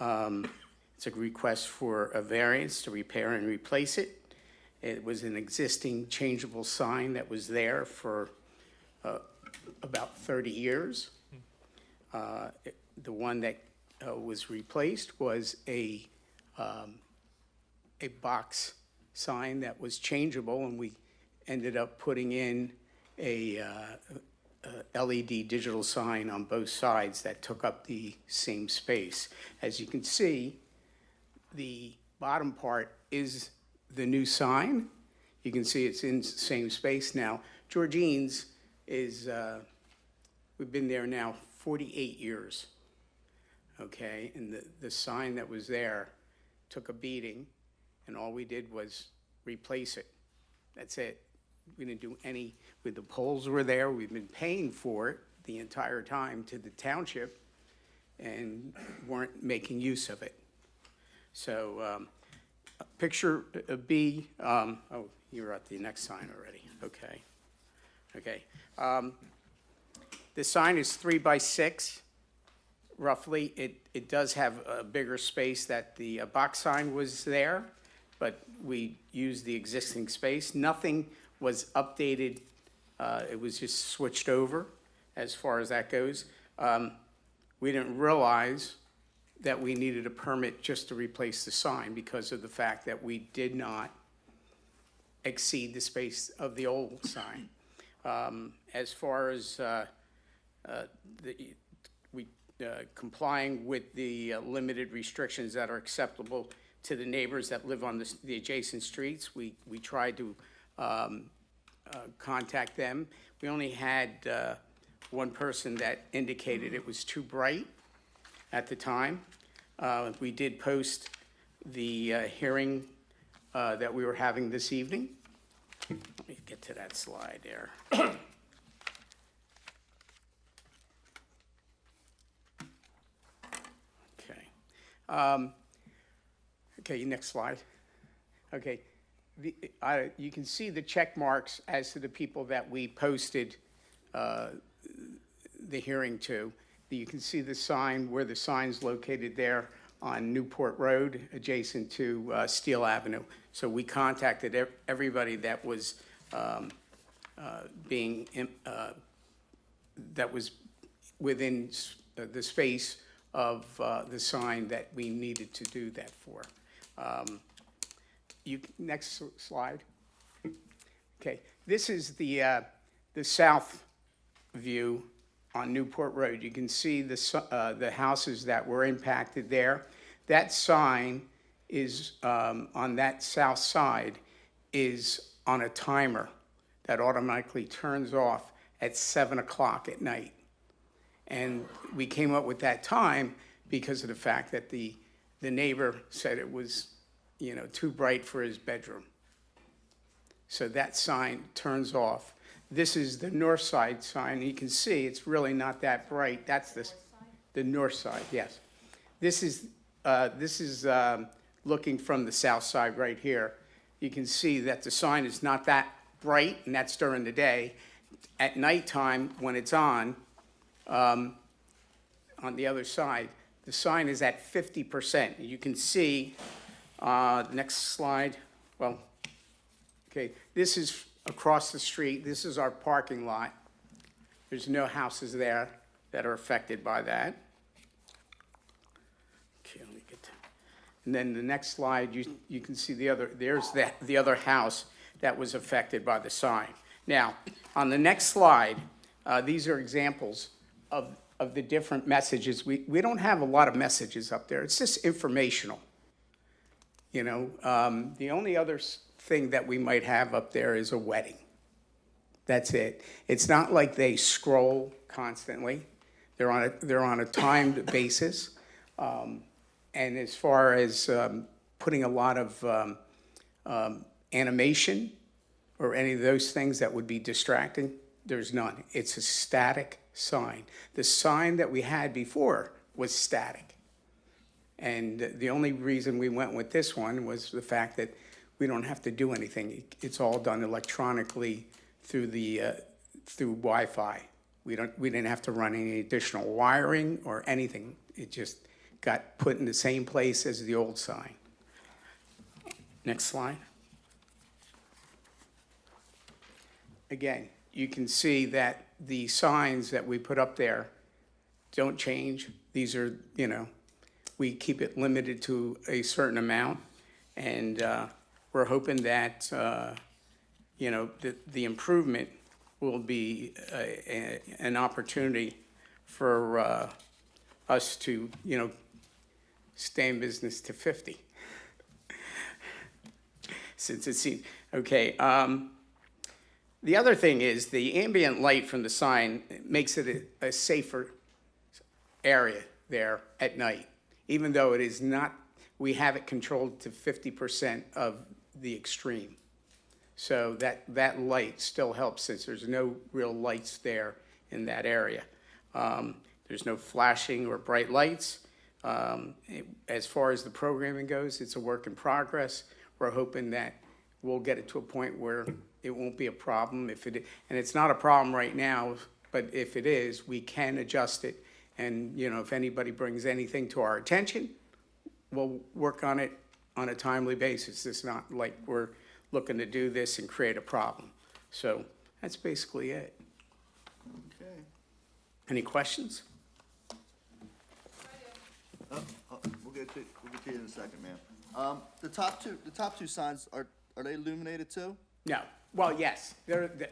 It's a request for a variance to repair and replace it. It was an existing changeable sign that was there for about 30 years. The one that was replaced was a box sign that was changeable, and we ended up putting in a LED digital sign on both sides that took up the same space. As you can see, the bottom part is the new sign. You can see it's in the same space now. Georgine's is, we've been there now 48 years. Okay, and the sign that was there took a beating, and all we did was replace it. That's it. We didn't do any, with the poles were there, we've been paying for it the entire time to the township and weren't making use of it. So, picture B, oh, you're at the next sign already, okay. Okay. The sign is 3 by 6. Roughly, it does have a bigger space that the box sign was there, but we used the existing space. Nothing was updated, it was just switched over as far as that goes. We didn't realize that we needed a permit just to replace the sign because of the fact that we did not exceed the space of the old sign. As far as complying with the limited restrictions that are acceptable to the neighbors that live on the adjacent streets, we tried to contact them. We only had one person that indicated it was too bright at the time. We did post the hearing that we were having this evening. Let me get to that slide there. Okay. Okay, next slide. Okay. You can see the check marks as to the people that we posted the hearing to. You can see the sign, where the sign's located there on Newport Road, adjacent to Steele Avenue. So we contacted everybody that was that was within the space of the sign that we needed to do that for. Next slide. Okay, this is the south view on Newport Road. You can see the houses that were impacted there. That sign is on that south side is on a timer that automatically turns off at 7 o'clock at night. And we came up with that time because of the fact that the neighbor said it was, you know, too bright for his bedroom. So that sign turns off. This is the north side sign. You can see it's really not that bright. That's the north side, yes. This is looking from the south side right here. You can see that the sign is not that bright, and that's during the day. At nighttime, when it's on the other side, the sign is at 50%. You can see, next slide, well, okay, this is across the street. This is our parking lot. There's no houses there that are affected by that. Okay, let me get to, and then the next slide, you can see the other house that was affected by the sign. Now, on the next slide, these are examples of the different messages. We don't have a lot of messages up there. It's just informational. You know, the only other thing that we might have up there is a wedding. That's it. It's not like they scroll constantly. They're on a timed basis. And as far as putting a lot of animation or any of those things that would be distracting, there's none. It's a static sign. The sign that we had before was static. And the only reason we went with this one was the fact that we don't have to do anything. It's all done electronically through through Wi-Fi. We didn't have to run any additional wiring or anything. It just got put in the same place as the old sign. Next slide. Again, you can see that the signs that we put up there don't change. These are, you know, we keep it limited to a certain amount, and we're hoping that, you know, the improvement will be an opportunity for us to, you know, stay in business to 50. Since it seems, okay. The other thing is the ambient light from the sign makes it a safer area there at night, even though it is not, we have it controlled to 50% of the extreme. So that light still helps since there's no real lights there in that area. There's no flashing or bright lights. As far as the programming goes, it's a work in progress. We're hoping that we'll get it to a point where it won't be a problem. And it's not a problem right now, but if it is, we can adjust it. And, you know, if anybody brings anything to our attention, we'll work on it on a timely basis. It's not like we're looking to do this and create a problem. So that's basically it. Okay. Any questions? we'll get to you in a second, ma'am. The top two signs, are they illuminated too? No, well, yes, they were, the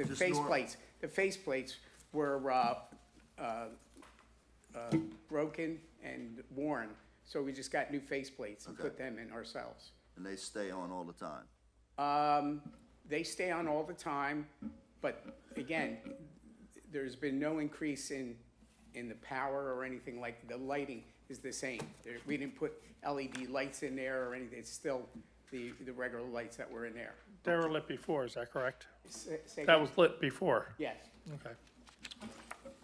Just normal. faceplates were, broken and worn, so we just got new faceplates and put them in ourselves. And they stay on all the time? They stay on all the time, but again, there's been no increase in the power or anything, like the lighting is the same. We didn't put LED lights in there or anything, it's still the regular lights that were in there. They were lit before, is that correct? Say That again? was lit before? Yes. Okay.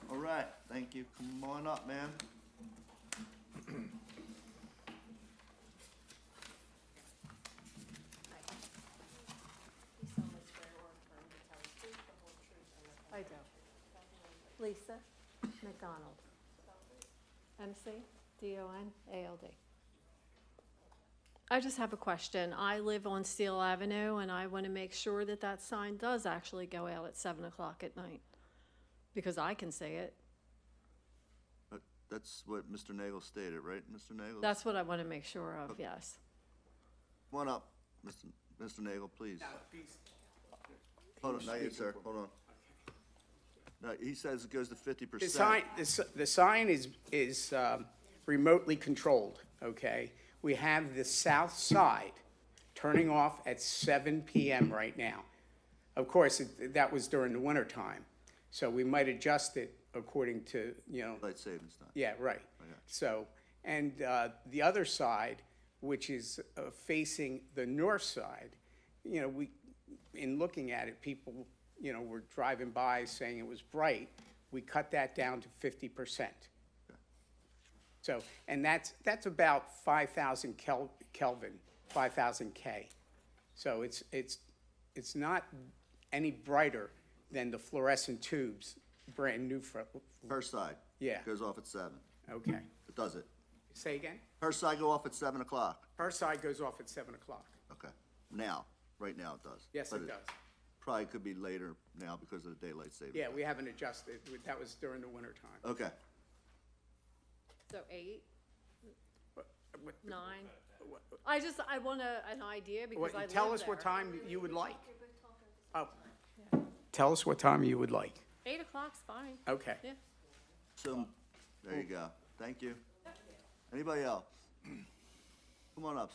All right, thank you. Come on up, ma'am. I do. Lisa McDonald. McDonald. I just have a question. I live on Steel Avenue, and I want to make sure that that sign does actually go out at 7 o'clock at night, because I can see it. That's what Mr. Nagel stated, right, Mr. Nagel? That's what I want to make sure of, yes. Come on up, Mr. Nagel, please. Hold on, not yet, sir, hold on. No, he says it goes to 50%. The sign is remotely controlled, okay? We have the south side turning off at 7 PM right now. Of course, that was during the winter time, so we might adjust it according to, Light savings time. Yeah, right. So, and the other side, which is facing the north side, in looking at it, people, were driving by saying it was bright. We cut that down to 50%. So, and that's about 5,000 Kelvin, 5,000 K. So it's not any brighter than the fluorescent tubes, brand new for. Her side. Yeah. Goes off at 7. Okay. It does it. Say again? Her side go off at 7 o'clock. Her side goes off at 7 o'clock. Okay. Now, right now it does. Yes, But it does. Probably could be later now because of the daylight savings. Yeah, we haven't adjusted. That was during the winter time. Okay. So 8, 9? I want an idea because I live Tell us what there. time you would like. Oh. Tell us what time you would like. 8 o'clock's fine. Okay. Yeah. So, there you go. Thank you. Anybody else? Come on up.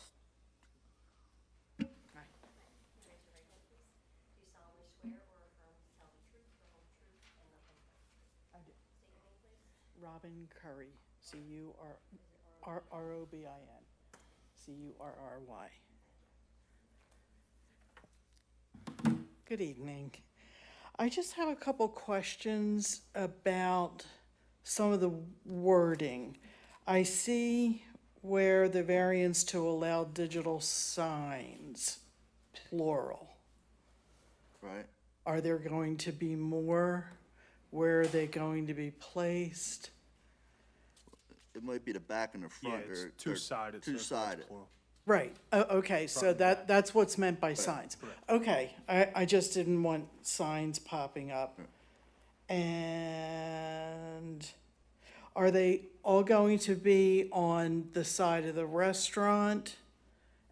Robin Curry, C-U-R-R-O-B-I-N, C-U-R-R-Y. Good evening. I just have a couple questions about some of the wording. I see where the variance to allow digital signs, plural. Right. Are there going to be more? Where are they going to be placed? It might be the back and the front. Yeah, it's or two-sided, so it's Two-sided. plural. Right, okay, so that's what's meant by signs. Okay, I just didn't want signs popping up. And are they all going to be on the side of the restaurant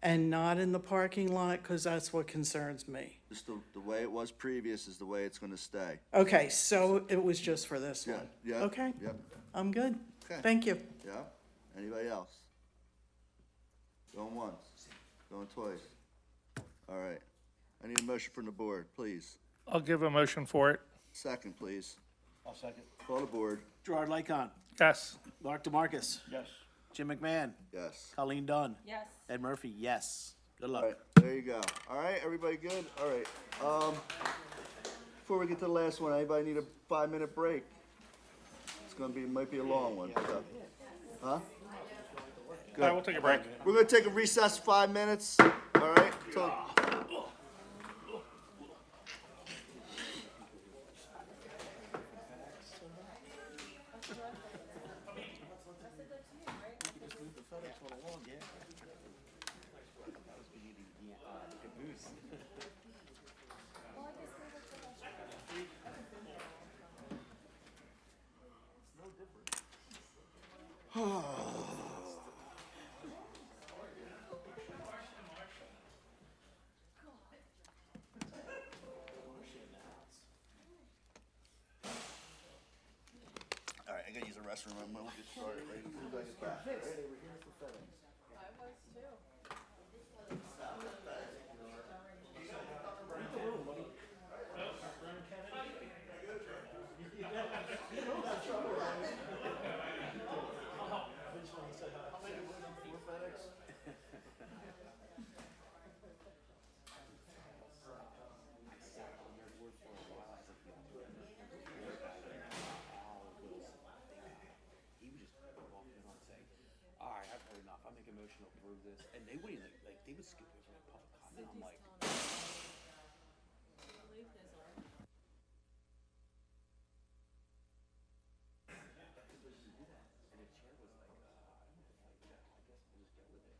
and not in the parking lot? Because that's what concerns me. Just the way it was previous is the way it's gonna stay. Okay, so it was just for this one? Yeah. Okay, Yep. I'm good. Okay. Thank you. Yeah? Anybody else? Going once, going twice. All right. I need a motion from the board, please. I'll give a motion for it. Second, please. I'll second. Call the board. Gerard Lycon. Yes. Mark DeMarcus. Yes. Jim McMahon. Yes. Colleen Dunn. Yes. Ed Murphy, yes. Good luck. All right, there you go. All right, everybody good? All right. Before we get to the last one, anybody need a 5-minute break? It's gonna be, might be a long one. So. Huh? Good. All right, we'll take a break. We're gonna take a recess 5 minutes. All right. So, I gotta use the restroom, we'll get started right as soon as I get back. They were here for FedEx. I was too. All right, I've heard enough. I make a motion to approve this, and they wouldn't even, like, they would skip over my public comment. I'm like, Leave his on. and the chair was like, I don't know if I guess we'll just go with it.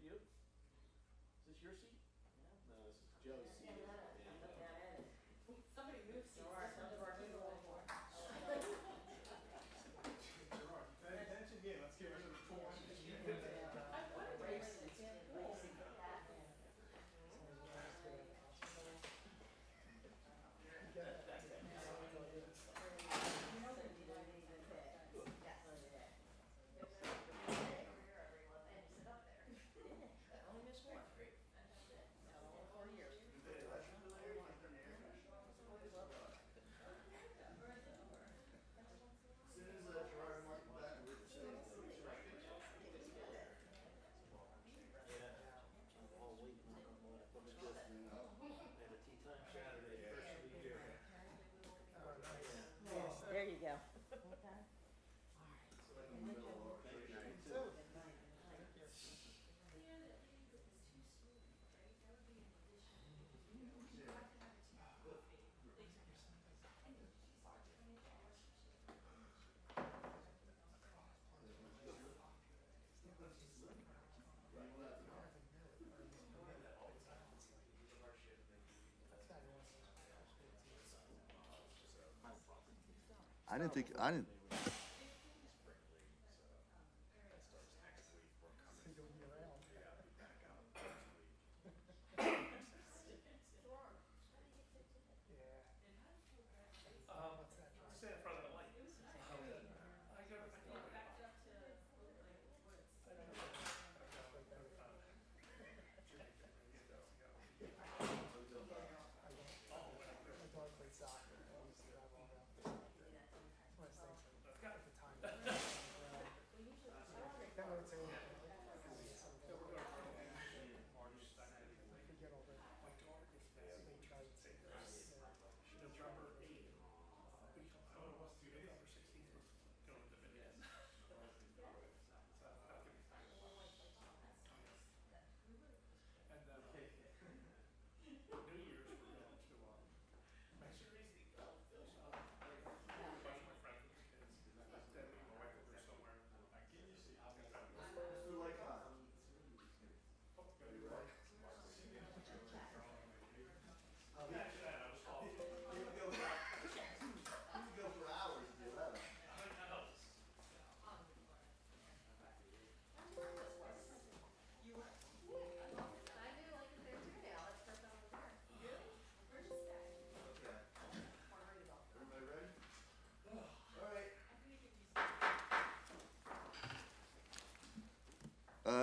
You? Is this your seat? No, this is Joe's seat. Somebody move seats. There you go. I didn't.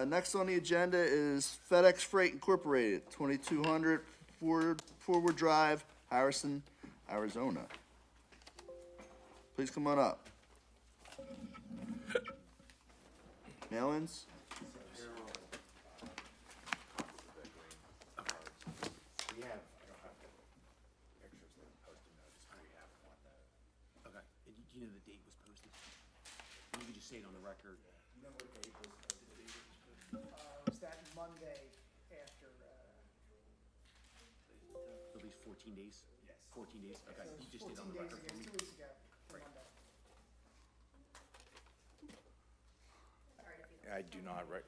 Next on the agenda is FedEx Freight Incorporated, 2200 Forward Drive, Harrison, Arizona. Please come on up. Mail-ins? We have, I don't have pictures of the posted notice, we have one though. okay, and do you know the date was posted? You can just say it on the record. You know what date was posted? Was that Monday after, At least 14 days? Yes. 14 days, okay, so it you was just did it on 14 the days record ago, for me? 2 weeks ago, Right. Monday. I do not, right.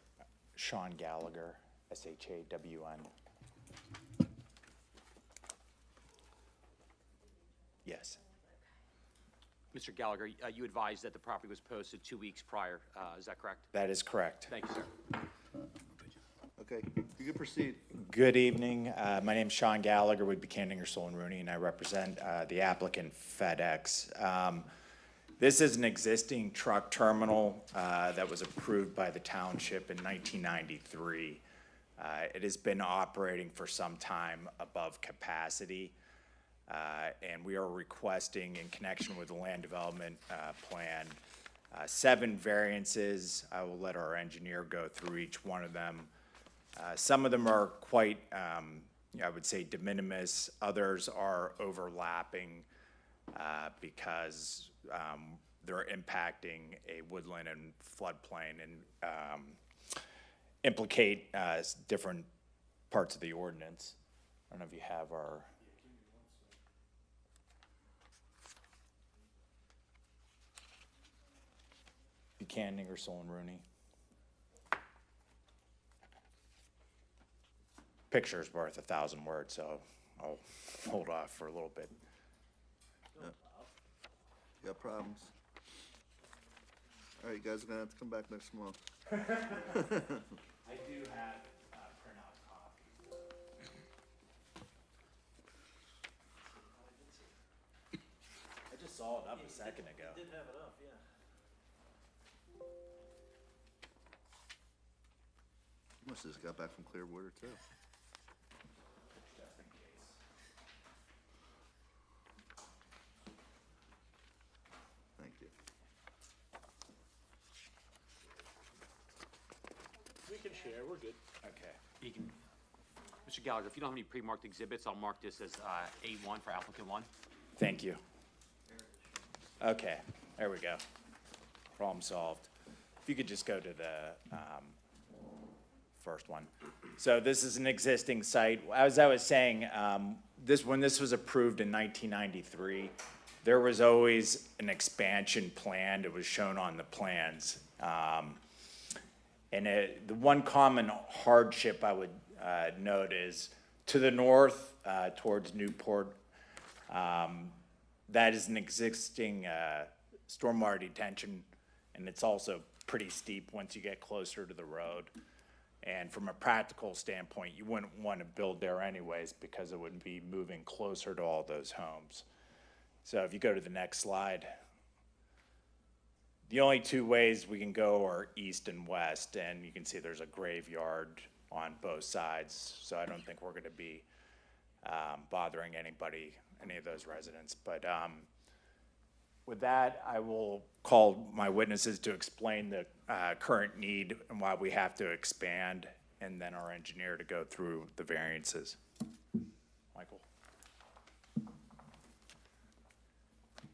Sean Gallagher, SHAWN. Yes. Mr. Mr. Gallagher, you advised that the property was posted 2 weeks prior. Is that correct? That is correct. Thank you, sir. Okay, you can proceed. Good evening. My name's Sean Gallagher with Buchanan, Ingersoll and Rooney, and I represent the applicant FedEx. This is an existing truck terminal that was approved by the township in 1993. It has been operating for some time above capacity, and we are requesting, in connection with the land development plan, 7 variances. I will let our engineer go through each one of them. Some of them are quite, I would say, de minimis. Others are overlapping because they're impacting a woodland and floodplain and implicate different parts of the ordinance. I don't know if you have our. Buchanan, Ingersoll and Rooney. Picture's worth 1,000 words, so I'll hold off for a little bit. You got problems? All right, you guys are gonna have to come back next month. I do have printout copies. I just saw it up a second ago. Did have it up, yeah. You must have just got back from Clearwater too. Just in case. Thank you. We can share, we're good. Okay. You can, Mr. Gallagher, if you don't have any pre-marked exhibits, I'll mark this as A1 for applicant 1. Thank you. Okay, there we go. Problem solved. If you could just go to the first one. So this is an existing site. As I was saying, when this was approved in 1993, there was always an expansion planned. It was shown on the plans. And the one common hardship I would note is to the north, towards Newport, that is an existing stormwater detention, and it's also pretty steep once you get closer to the road. And from a practical standpoint, you wouldn't want to build there anyways because it would be moving closer to all those homes. So if you go to the next slide, the only 2 ways we can go are east and west, and you can see there's a graveyard on both sides. So I don't think we're going to be bothering anybody, any of those residents. But with that, I will call my witnesses to explain the current need and why we have to expand, and then our engineer to go through the variances. Michael?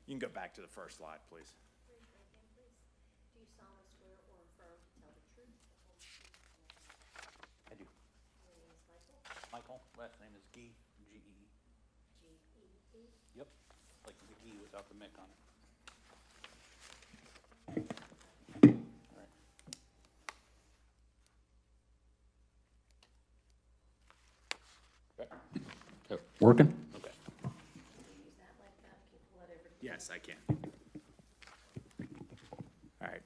You can go back to the first slide, please. Do you solemnly swear or affirm to tell the truth, the whole truth, and nothing but the truth? I do. Your name is Michael? Michael, last name is Gee, G-E. G-E-E? Yep, like the E without the Mick on it. Working? Okay. Use that like that, can you pull it over? Yes, I can. All right.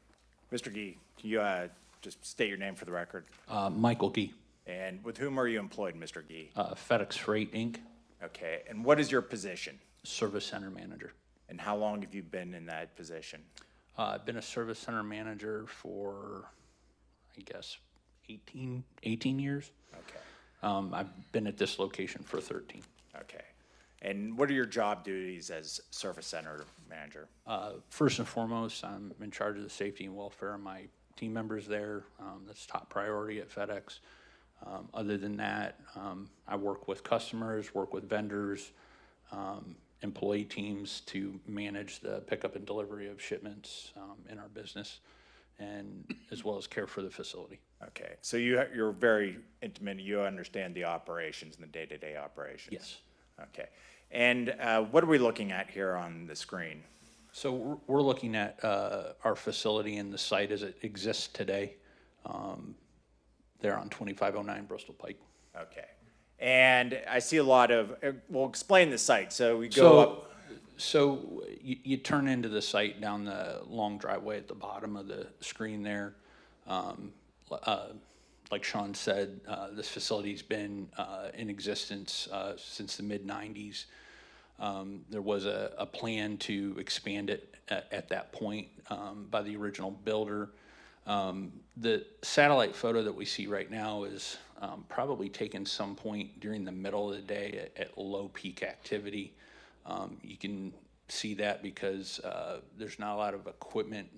Mr. Gee, can you just state your name for the record? Michael Gee, And with whom are you employed, Mr. Gee? FedEx Freight, Inc., Okay, and what is your position? Service Center Manager. And how long have you been in that position? I've been a Service Center Manager for, I guess, 18 years. Okay. I've been at this location for 13. Okay. And what are your job duties as Service Center Manager? First and foremost, I'm in charge of the safety and welfare of my team members there. That's top priority at FedEx. Other than that, I work with customers, work with vendors, employee teams to manage the pickup and delivery of shipments in our business, and as well as care for the facility. Okay, so you're very intimate, you understand the operations and the day-to-day operations? Yes. Okay, and what are we looking at here on the screen? So we're looking at our facility and the site as it exists today. There on 2509 Bristol Pike. Okay, and I see a lot of, well, explain the site. So we go up. So you turn into the site down the long driveway at the bottom of the screen there. Like Sean said, this facility's been in existence since the mid-90s. There was a plan to expand it at that point by the original builder. The satellite photo that we see right now is probably taken some point during the middle of the day at low peak activity. You can see that because there's not a lot of equipment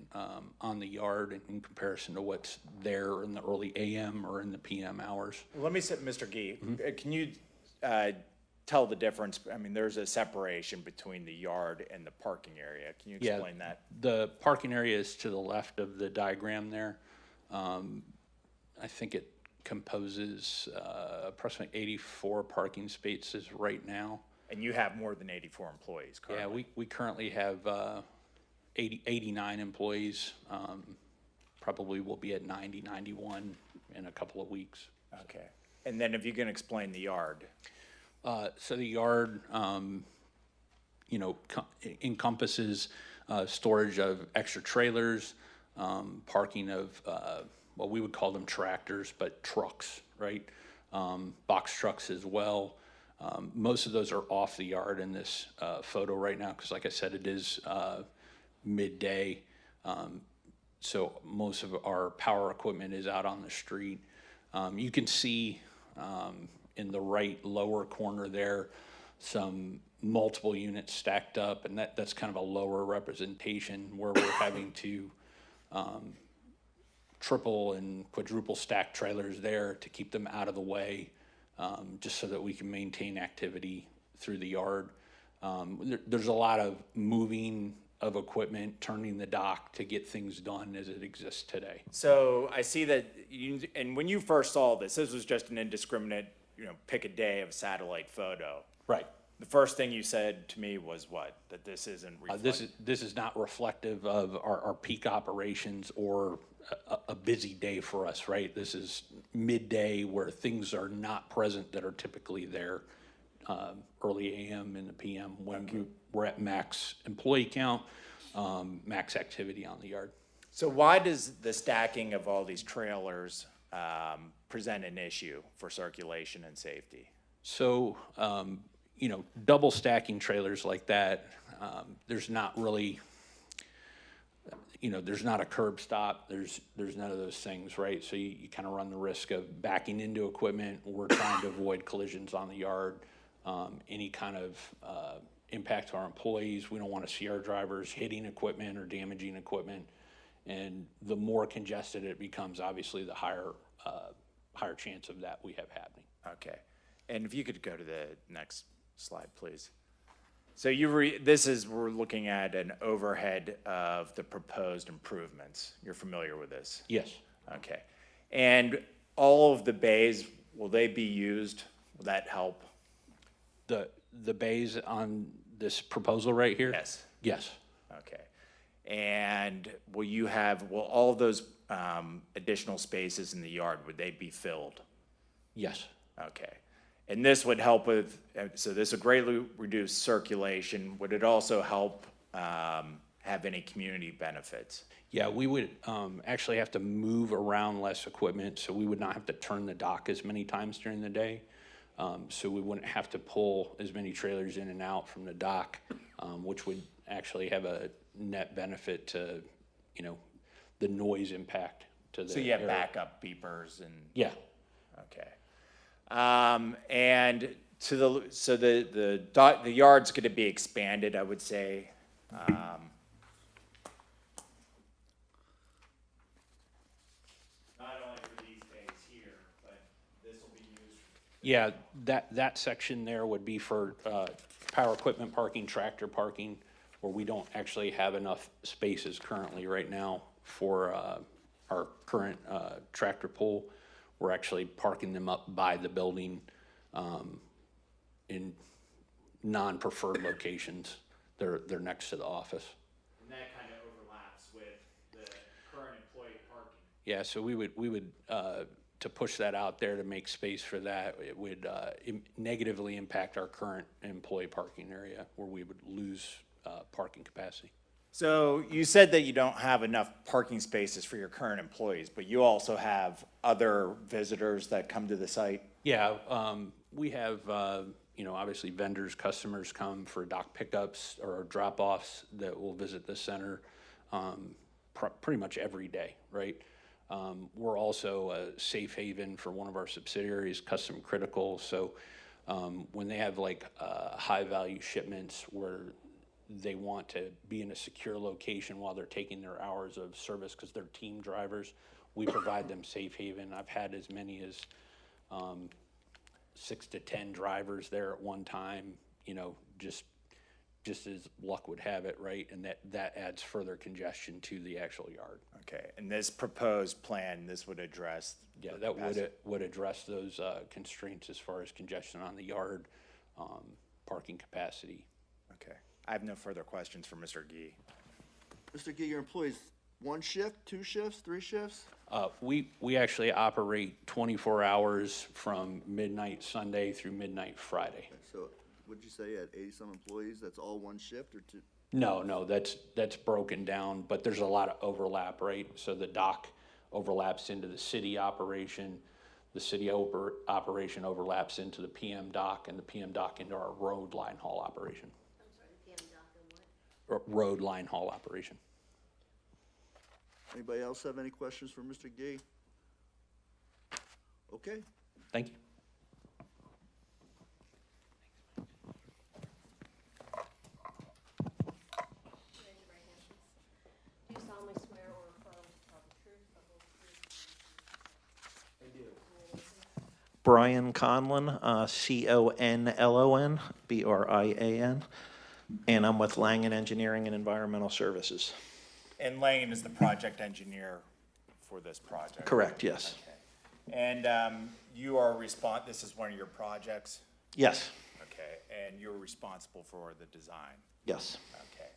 on the yard in comparison to what's there in the early AM or in the PM hours. Let me say, Mr. Gee, can you tell the difference? I mean, there's a separation between the yard and the parking area. Can you explain that? The parking area is to the left of the diagram there. I think it composes approximately 84 parking spaces right now. And you have more than 84 employees currently? Yeah, we currently have 89 employees. Probably will be at 90, 91 in a couple of weeks. Okay. And then if you can explain the yard. So the yard, encompasses storage of extra trailers, parking of, well, we would call them tractors, but trucks, right? Box trucks as well. Most of those are off the yard in this photo right now because, like I said, it is midday. So most of our power equipment is out on the street. You can see in the right lower corner there some multiple units stacked up, and that's kind of a lower representation where we're having to triple and quadruple stack trailers there to keep them out of the way, just so that we can maintain activity through the yard. There's a lot of moving of equipment, turning the dock to get things done as it exists today. So I see that and when you first saw this was just an indiscriminate, pick a day of satellite photo. Right. The first thing you said to me was what? That this isn't reflective? This is not reflective of our peak operations or a busy day for us, right? This is midday where things are not present that are typically there early AM and the PM when we're at max employee count, max activity on the yard. So why does the stacking of all these trailers present an issue for circulation and safety? So, double stacking trailers like that, there's not really, there's not a curb stop. There's none of those things, right? So you kind of run the risk of backing into equipment. We're trying to avoid collisions on the yard, any kind of impact to our employees. We don't want to see our drivers hitting equipment or damaging equipment. And the more congested it becomes, obviously, the higher chance of that we have happening. Okay. And if you could go to the next slide, please. So we're looking at an overhead of the proposed improvements. You're familiar with this? Yes. Okay. And all of the bays, will they be used? Will that help? The bays on this proposal right here? Yes. Yes. Okay. And will all of those additional spaces in the yard, would they be filled? Yes. Okay. And this would help with, so this would greatly reduce circulation. Would it also help have any community benefits? Yeah, we would actually have to move around less equipment, so we would not have to turn the dock as many times during the day. So we wouldn't have to pull as many trailers in and out from the dock, which would actually have a net benefit to, the noise impact to the So you have area. backup beepers and? Yeah. Okay. And the yard's going to be expanded, I would say. Not only for these days here, but this will be used. Yeah, that section there would be for power equipment parking, tractor parking, where we don't actually have enough spaces currently right now for our current tractor pull. We're actually parking them up by the building in non-preferred locations. They're next to the office. And that kind of overlaps with the current employee parking. Yeah, so we would to push that out there to make space for that, it would negatively impact our current employee parking area where we would lose parking capacity. So you said that you don't have enough parking spaces for your current employees, but you also have other visitors that come to the site? Yeah, we have, obviously vendors, customers come for dock pickups or drop-offs that will visit the center pretty much every day, right? We're also a safe haven for one of our subsidiaries, Custom Critical. So when they have like high-value shipments where they want to be in a secure location while they're taking their hours of service because they're team drivers, we provide them safe haven. I've had as many as 6 to 10 drivers there at one time, just as luck would have it, right? And that adds further congestion to the actual yard. Okay, and this proposed plan, this would address? Yeah, that would address those constraints as far as congestion on the yard, parking capacity. Okay, I have no further questions for Mr. Gee. Mr. Gee, your employees, 1 shift, 2 shifts, 3 shifts? We actually operate 24 hours from midnight Sunday through midnight Friday. So would you say you had 80-some employees, that's all 1 shift or 2? No, that's broken down, but there's a lot of overlap, right? So the dock overlaps into the city operation, the city operation overlaps into the PM dock, and the PM dock into our road line haul operation. I'm sorry, the PM dock and what? Road line haul operation. Anybody else have any questions for Mr. Gee? Okay. Thank you. Raise your right hand, please. Do you solemnly swear or affirm to tell the truth, the whole truth? I do. Brian Conlon, Conlon, Brian, and I'm with Langen Engineering and Environmental Services. And Langen is the project engineer for this project? Correct, yes. Okay. And you are this is one of your projects? Yes. Okay, and you're responsible for the design? Yes. Okay.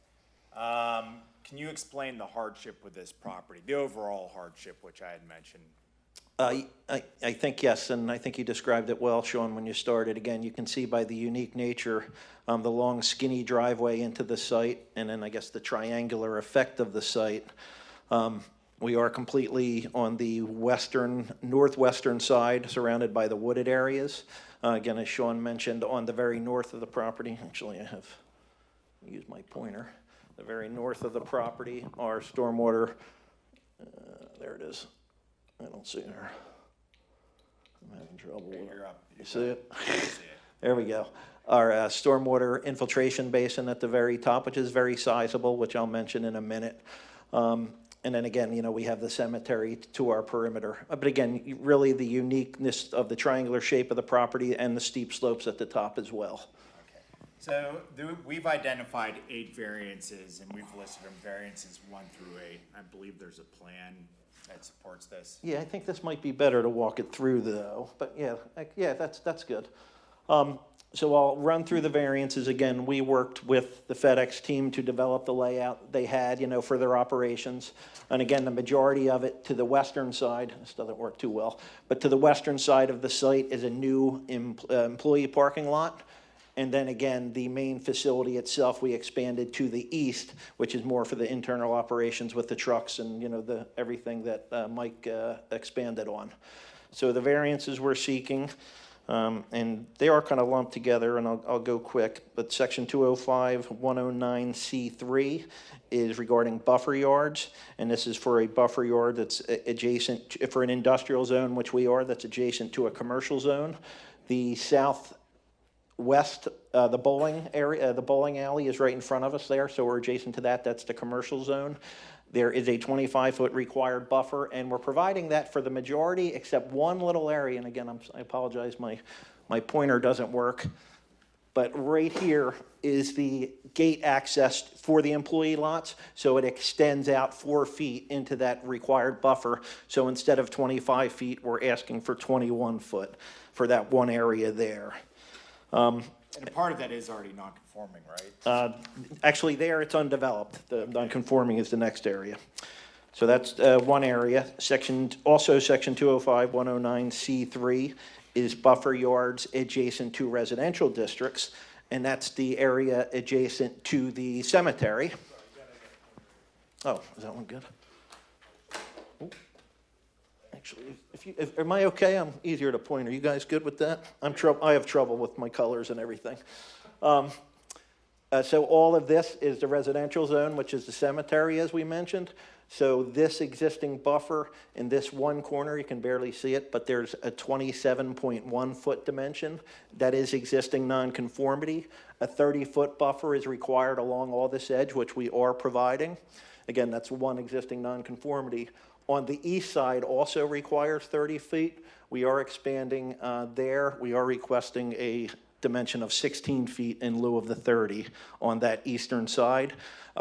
Can you explain the hardship with this property, the overall hardship, which I had mentioned? I think yes, and I think you described it well, Sean, when you started. Again, you can see by the unique nature, the long skinny driveway into the site, and then I guess the triangular effect of the site. We are completely on the northwestern side, surrounded by the wooded areas. Again, as Sean mentioned, on the very north of the property, actually I use my pointer, the very north of the property, our stormwater, there it is. I don't see her. I'm having trouble with it. You see it? There we go. Our stormwater infiltration basin at the very top, which is very sizable, which I'll mention in a minute. And then again, we have the cemetery to our perimeter. But again, really the uniqueness of the triangular shape of the property and the steep slopes at the top as well. Okay. So we've identified 8 variances, and we've listed them variances 1 through 8. I believe there's a plan that supports this. Yeah, I think this might be better to walk it through though, but yeah, that's good. So I'll run through the variances again. We worked with the FedEx team to develop the layout they had, for their operations. And again, the majority of it to the western side, this doesn't work too well, but to the western side of the site is a new employee parking lot. And then again, the main facility itself, we expanded to the east, which is more for the internal operations with the trucks and, everything that Mike expanded on. So the variances we're seeking, and they are kind of lumped together, and I'll go quick, but section 205-109C3 is regarding buffer yards, and this is for a buffer yard that's adjacent, for an industrial zone, which we are, that's adjacent to a commercial zone. The southwest, the bowling area, the bowling alley is right in front of us there, so we're adjacent to that. That's the commercial zone. There is a 25-foot required buffer, and we're providing that for the majority except one little area. And again, I apologize, my pointer doesn't work. But right here is the gate access for the employee lots, so it extends out 4 feet into that required buffer. So instead of 25 feet, we're asking for 21 foot for that one area there. And a part of that is already non-conforming, right? Actually, there it's undeveloped. The non-conforming is the next area. So that's one area. Section 205-109C3 is buffer yards adjacent to residential districts. and that's the area adjacent to the cemetery. Oh, is that one good? Ooh. Actually, am I okay? I'm easier to point. Are you guys good with that? I have trouble with my colors and everything. So all of this is the residential zone, which is the cemetery, as we mentioned. So this existing buffer in this one corner, you can barely see it, but there's a 27.1 foot dimension. That is existing nonconformity. A 30-foot buffer is required along all this edge, which we are providing. Again, that's one existing nonconformity. On the east side also requires 30 feet. We are expanding there. We are requesting a dimension of 16 feet in lieu of the 30 on that eastern side.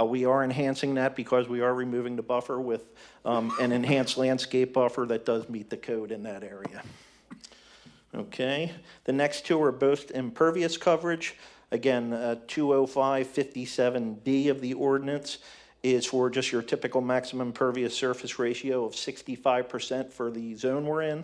We are enhancing that because we are removing the buffer with an enhanced landscape buffer that does meet the code in that area. Okay, the next two are both impervious coverage. Again, 205-57D of the ordinance is for just your typical maximum impervious surface ratio of 65% for the zone we're in.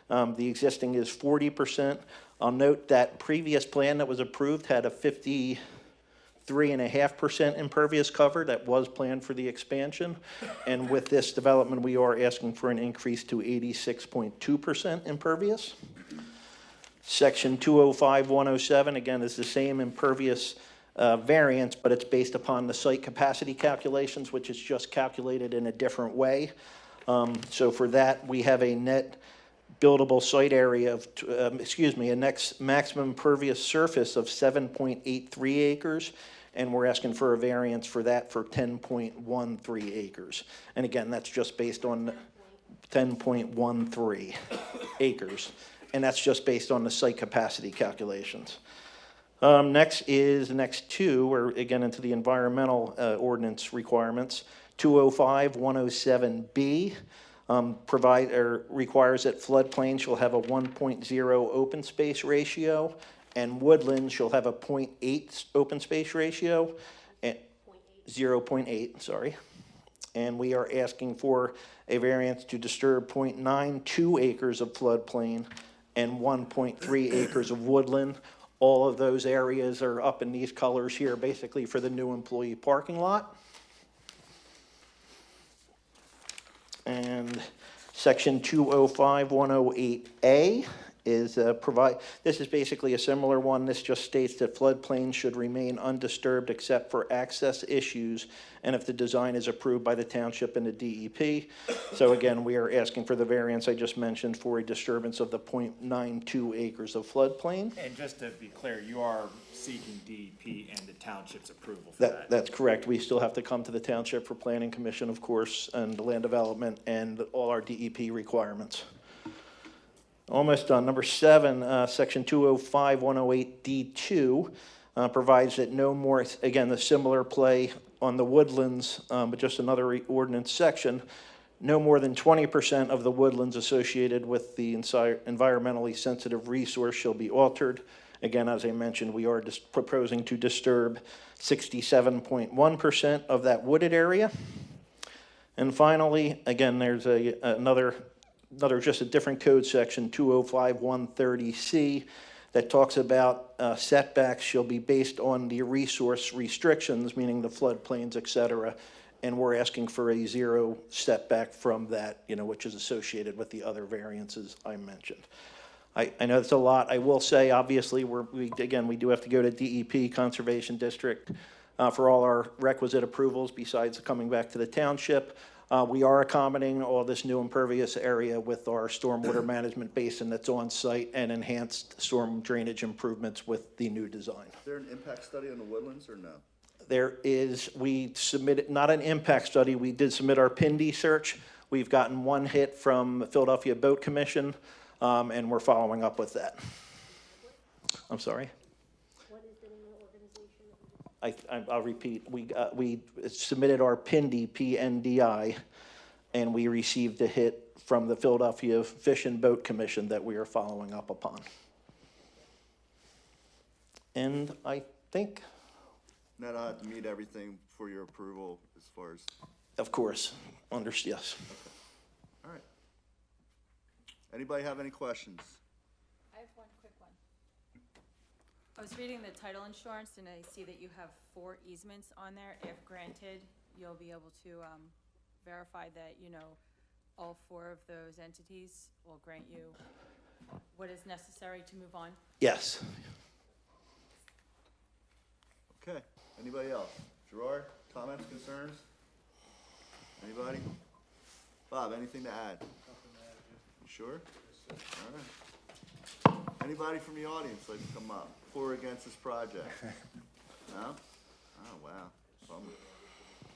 The existing is 40%. I'll note that previous plan that was approved had a 53.5% impervious cover that was planned for the expansion. And with this development, we are asking for an increase to 86.2% impervious. Section 205-107, again, is the same impervious variance, but it's based upon the site capacity calculations, which is just calculated in a different way. So for that, we have a net buildable site area of, a next maximum impervious surface of 7.83 acres, and we're asking for a variance for that for 10.13 acres. And again, that's just based on 10.13 acres, and that's just based on the site capacity calculations. Next is the next two, or again into the environmental ordinance requirements. 205-107B requires that floodplain shall have a 1.0 open space ratio, and woodland shall have a 0.8 open space ratio, and 0.8, sorry. And we are asking for a variance to disturb 0.92 acres of floodplain and 1.3 acres of woodland. All of those areas are up in these colors here, basically for the new employee parking lot. And section 205-108A is this is basically a similar one. This just states that floodplains should remain undisturbed except for access issues and if the design is approved by the township and the DEP. So again, we are asking for the variance I just mentioned for a disturbance of the 0.92 acres of floodplain. And just to be clear, you are seeking DEP and the township's approval for that? That's correct. We still have to come to the township for planning commission, of course, and the land development and all our DEP requirements. Almost done. Number 7, section 205-108D2 provides that no more, again, the similar play on the woodlands, but just another ordinance section, no more than 20% of the woodlands associated with the environmentally sensitive resource shall be altered. Again, as I mentioned, we are just proposing to disturb 67.1% of that wooded area. And finally, again, there's another just a different code section, 205-130C, that talks about setbacks shall be based on the resource restrictions, meaning the floodplains, et cetera. And we're asking for a 0 setback from that, which is associated with the other variances I mentioned. I know that's a lot. I will say, obviously, we do have to go to DEP, Conservation District, for all our requisite approvals besides coming back to the township. We are accommodating all this new impervious area with our stormwater management basin that's on site and enhanced storm drainage improvements with the new design. Is there an impact study on the woodlands or no? There is, we submitted, not an impact study, we did submit our PIND search. We've gotten one hit from the Philadelphia Boat Commission, and we're following up with that. I'm sorry? I'll repeat. We submitted our PIND, PNDI, and we received a hit from the Philadelphia Fish and Boat Commission that we are following up upon. And I think... Now I have to meet everything for your approval as far as... Of course. Yes. Okay. All right. Anybody have any questions? I have one quick one. I was reading the title insurance and I see that you have 4 easements on there. If granted, you'll be able to verify that, you know, all 4 of those entities will grant you what is necessary to move on? Yes. Okay, anybody else? Gerard, comments, concerns? Anybody? Bob, anything to add? You sure? All right. Anybody from the audience like to come up for or against this project? No? Oh, wow. Bummer.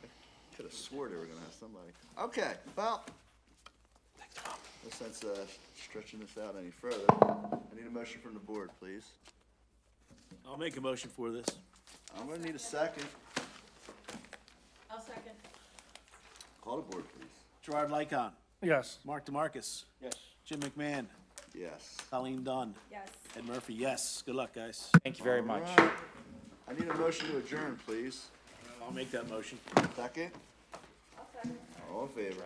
I could have swore they were gonna have somebody. Okay, well, no sense stretching this out any further. I need a motion from the board, please. I'll make a motion for this. I'm gonna need a second. I'll second. Call the board, please. Gerard Lycon. Yes. Mark DeMarcus. Yes. Jim McMahon. Yes. Colleen Dunn. Yes. Ed Murphy, yes. Good luck, guys. Thank you very All much. right. I need a motion to adjourn, please. I'll make that motion. Second? I'll second. All in favor?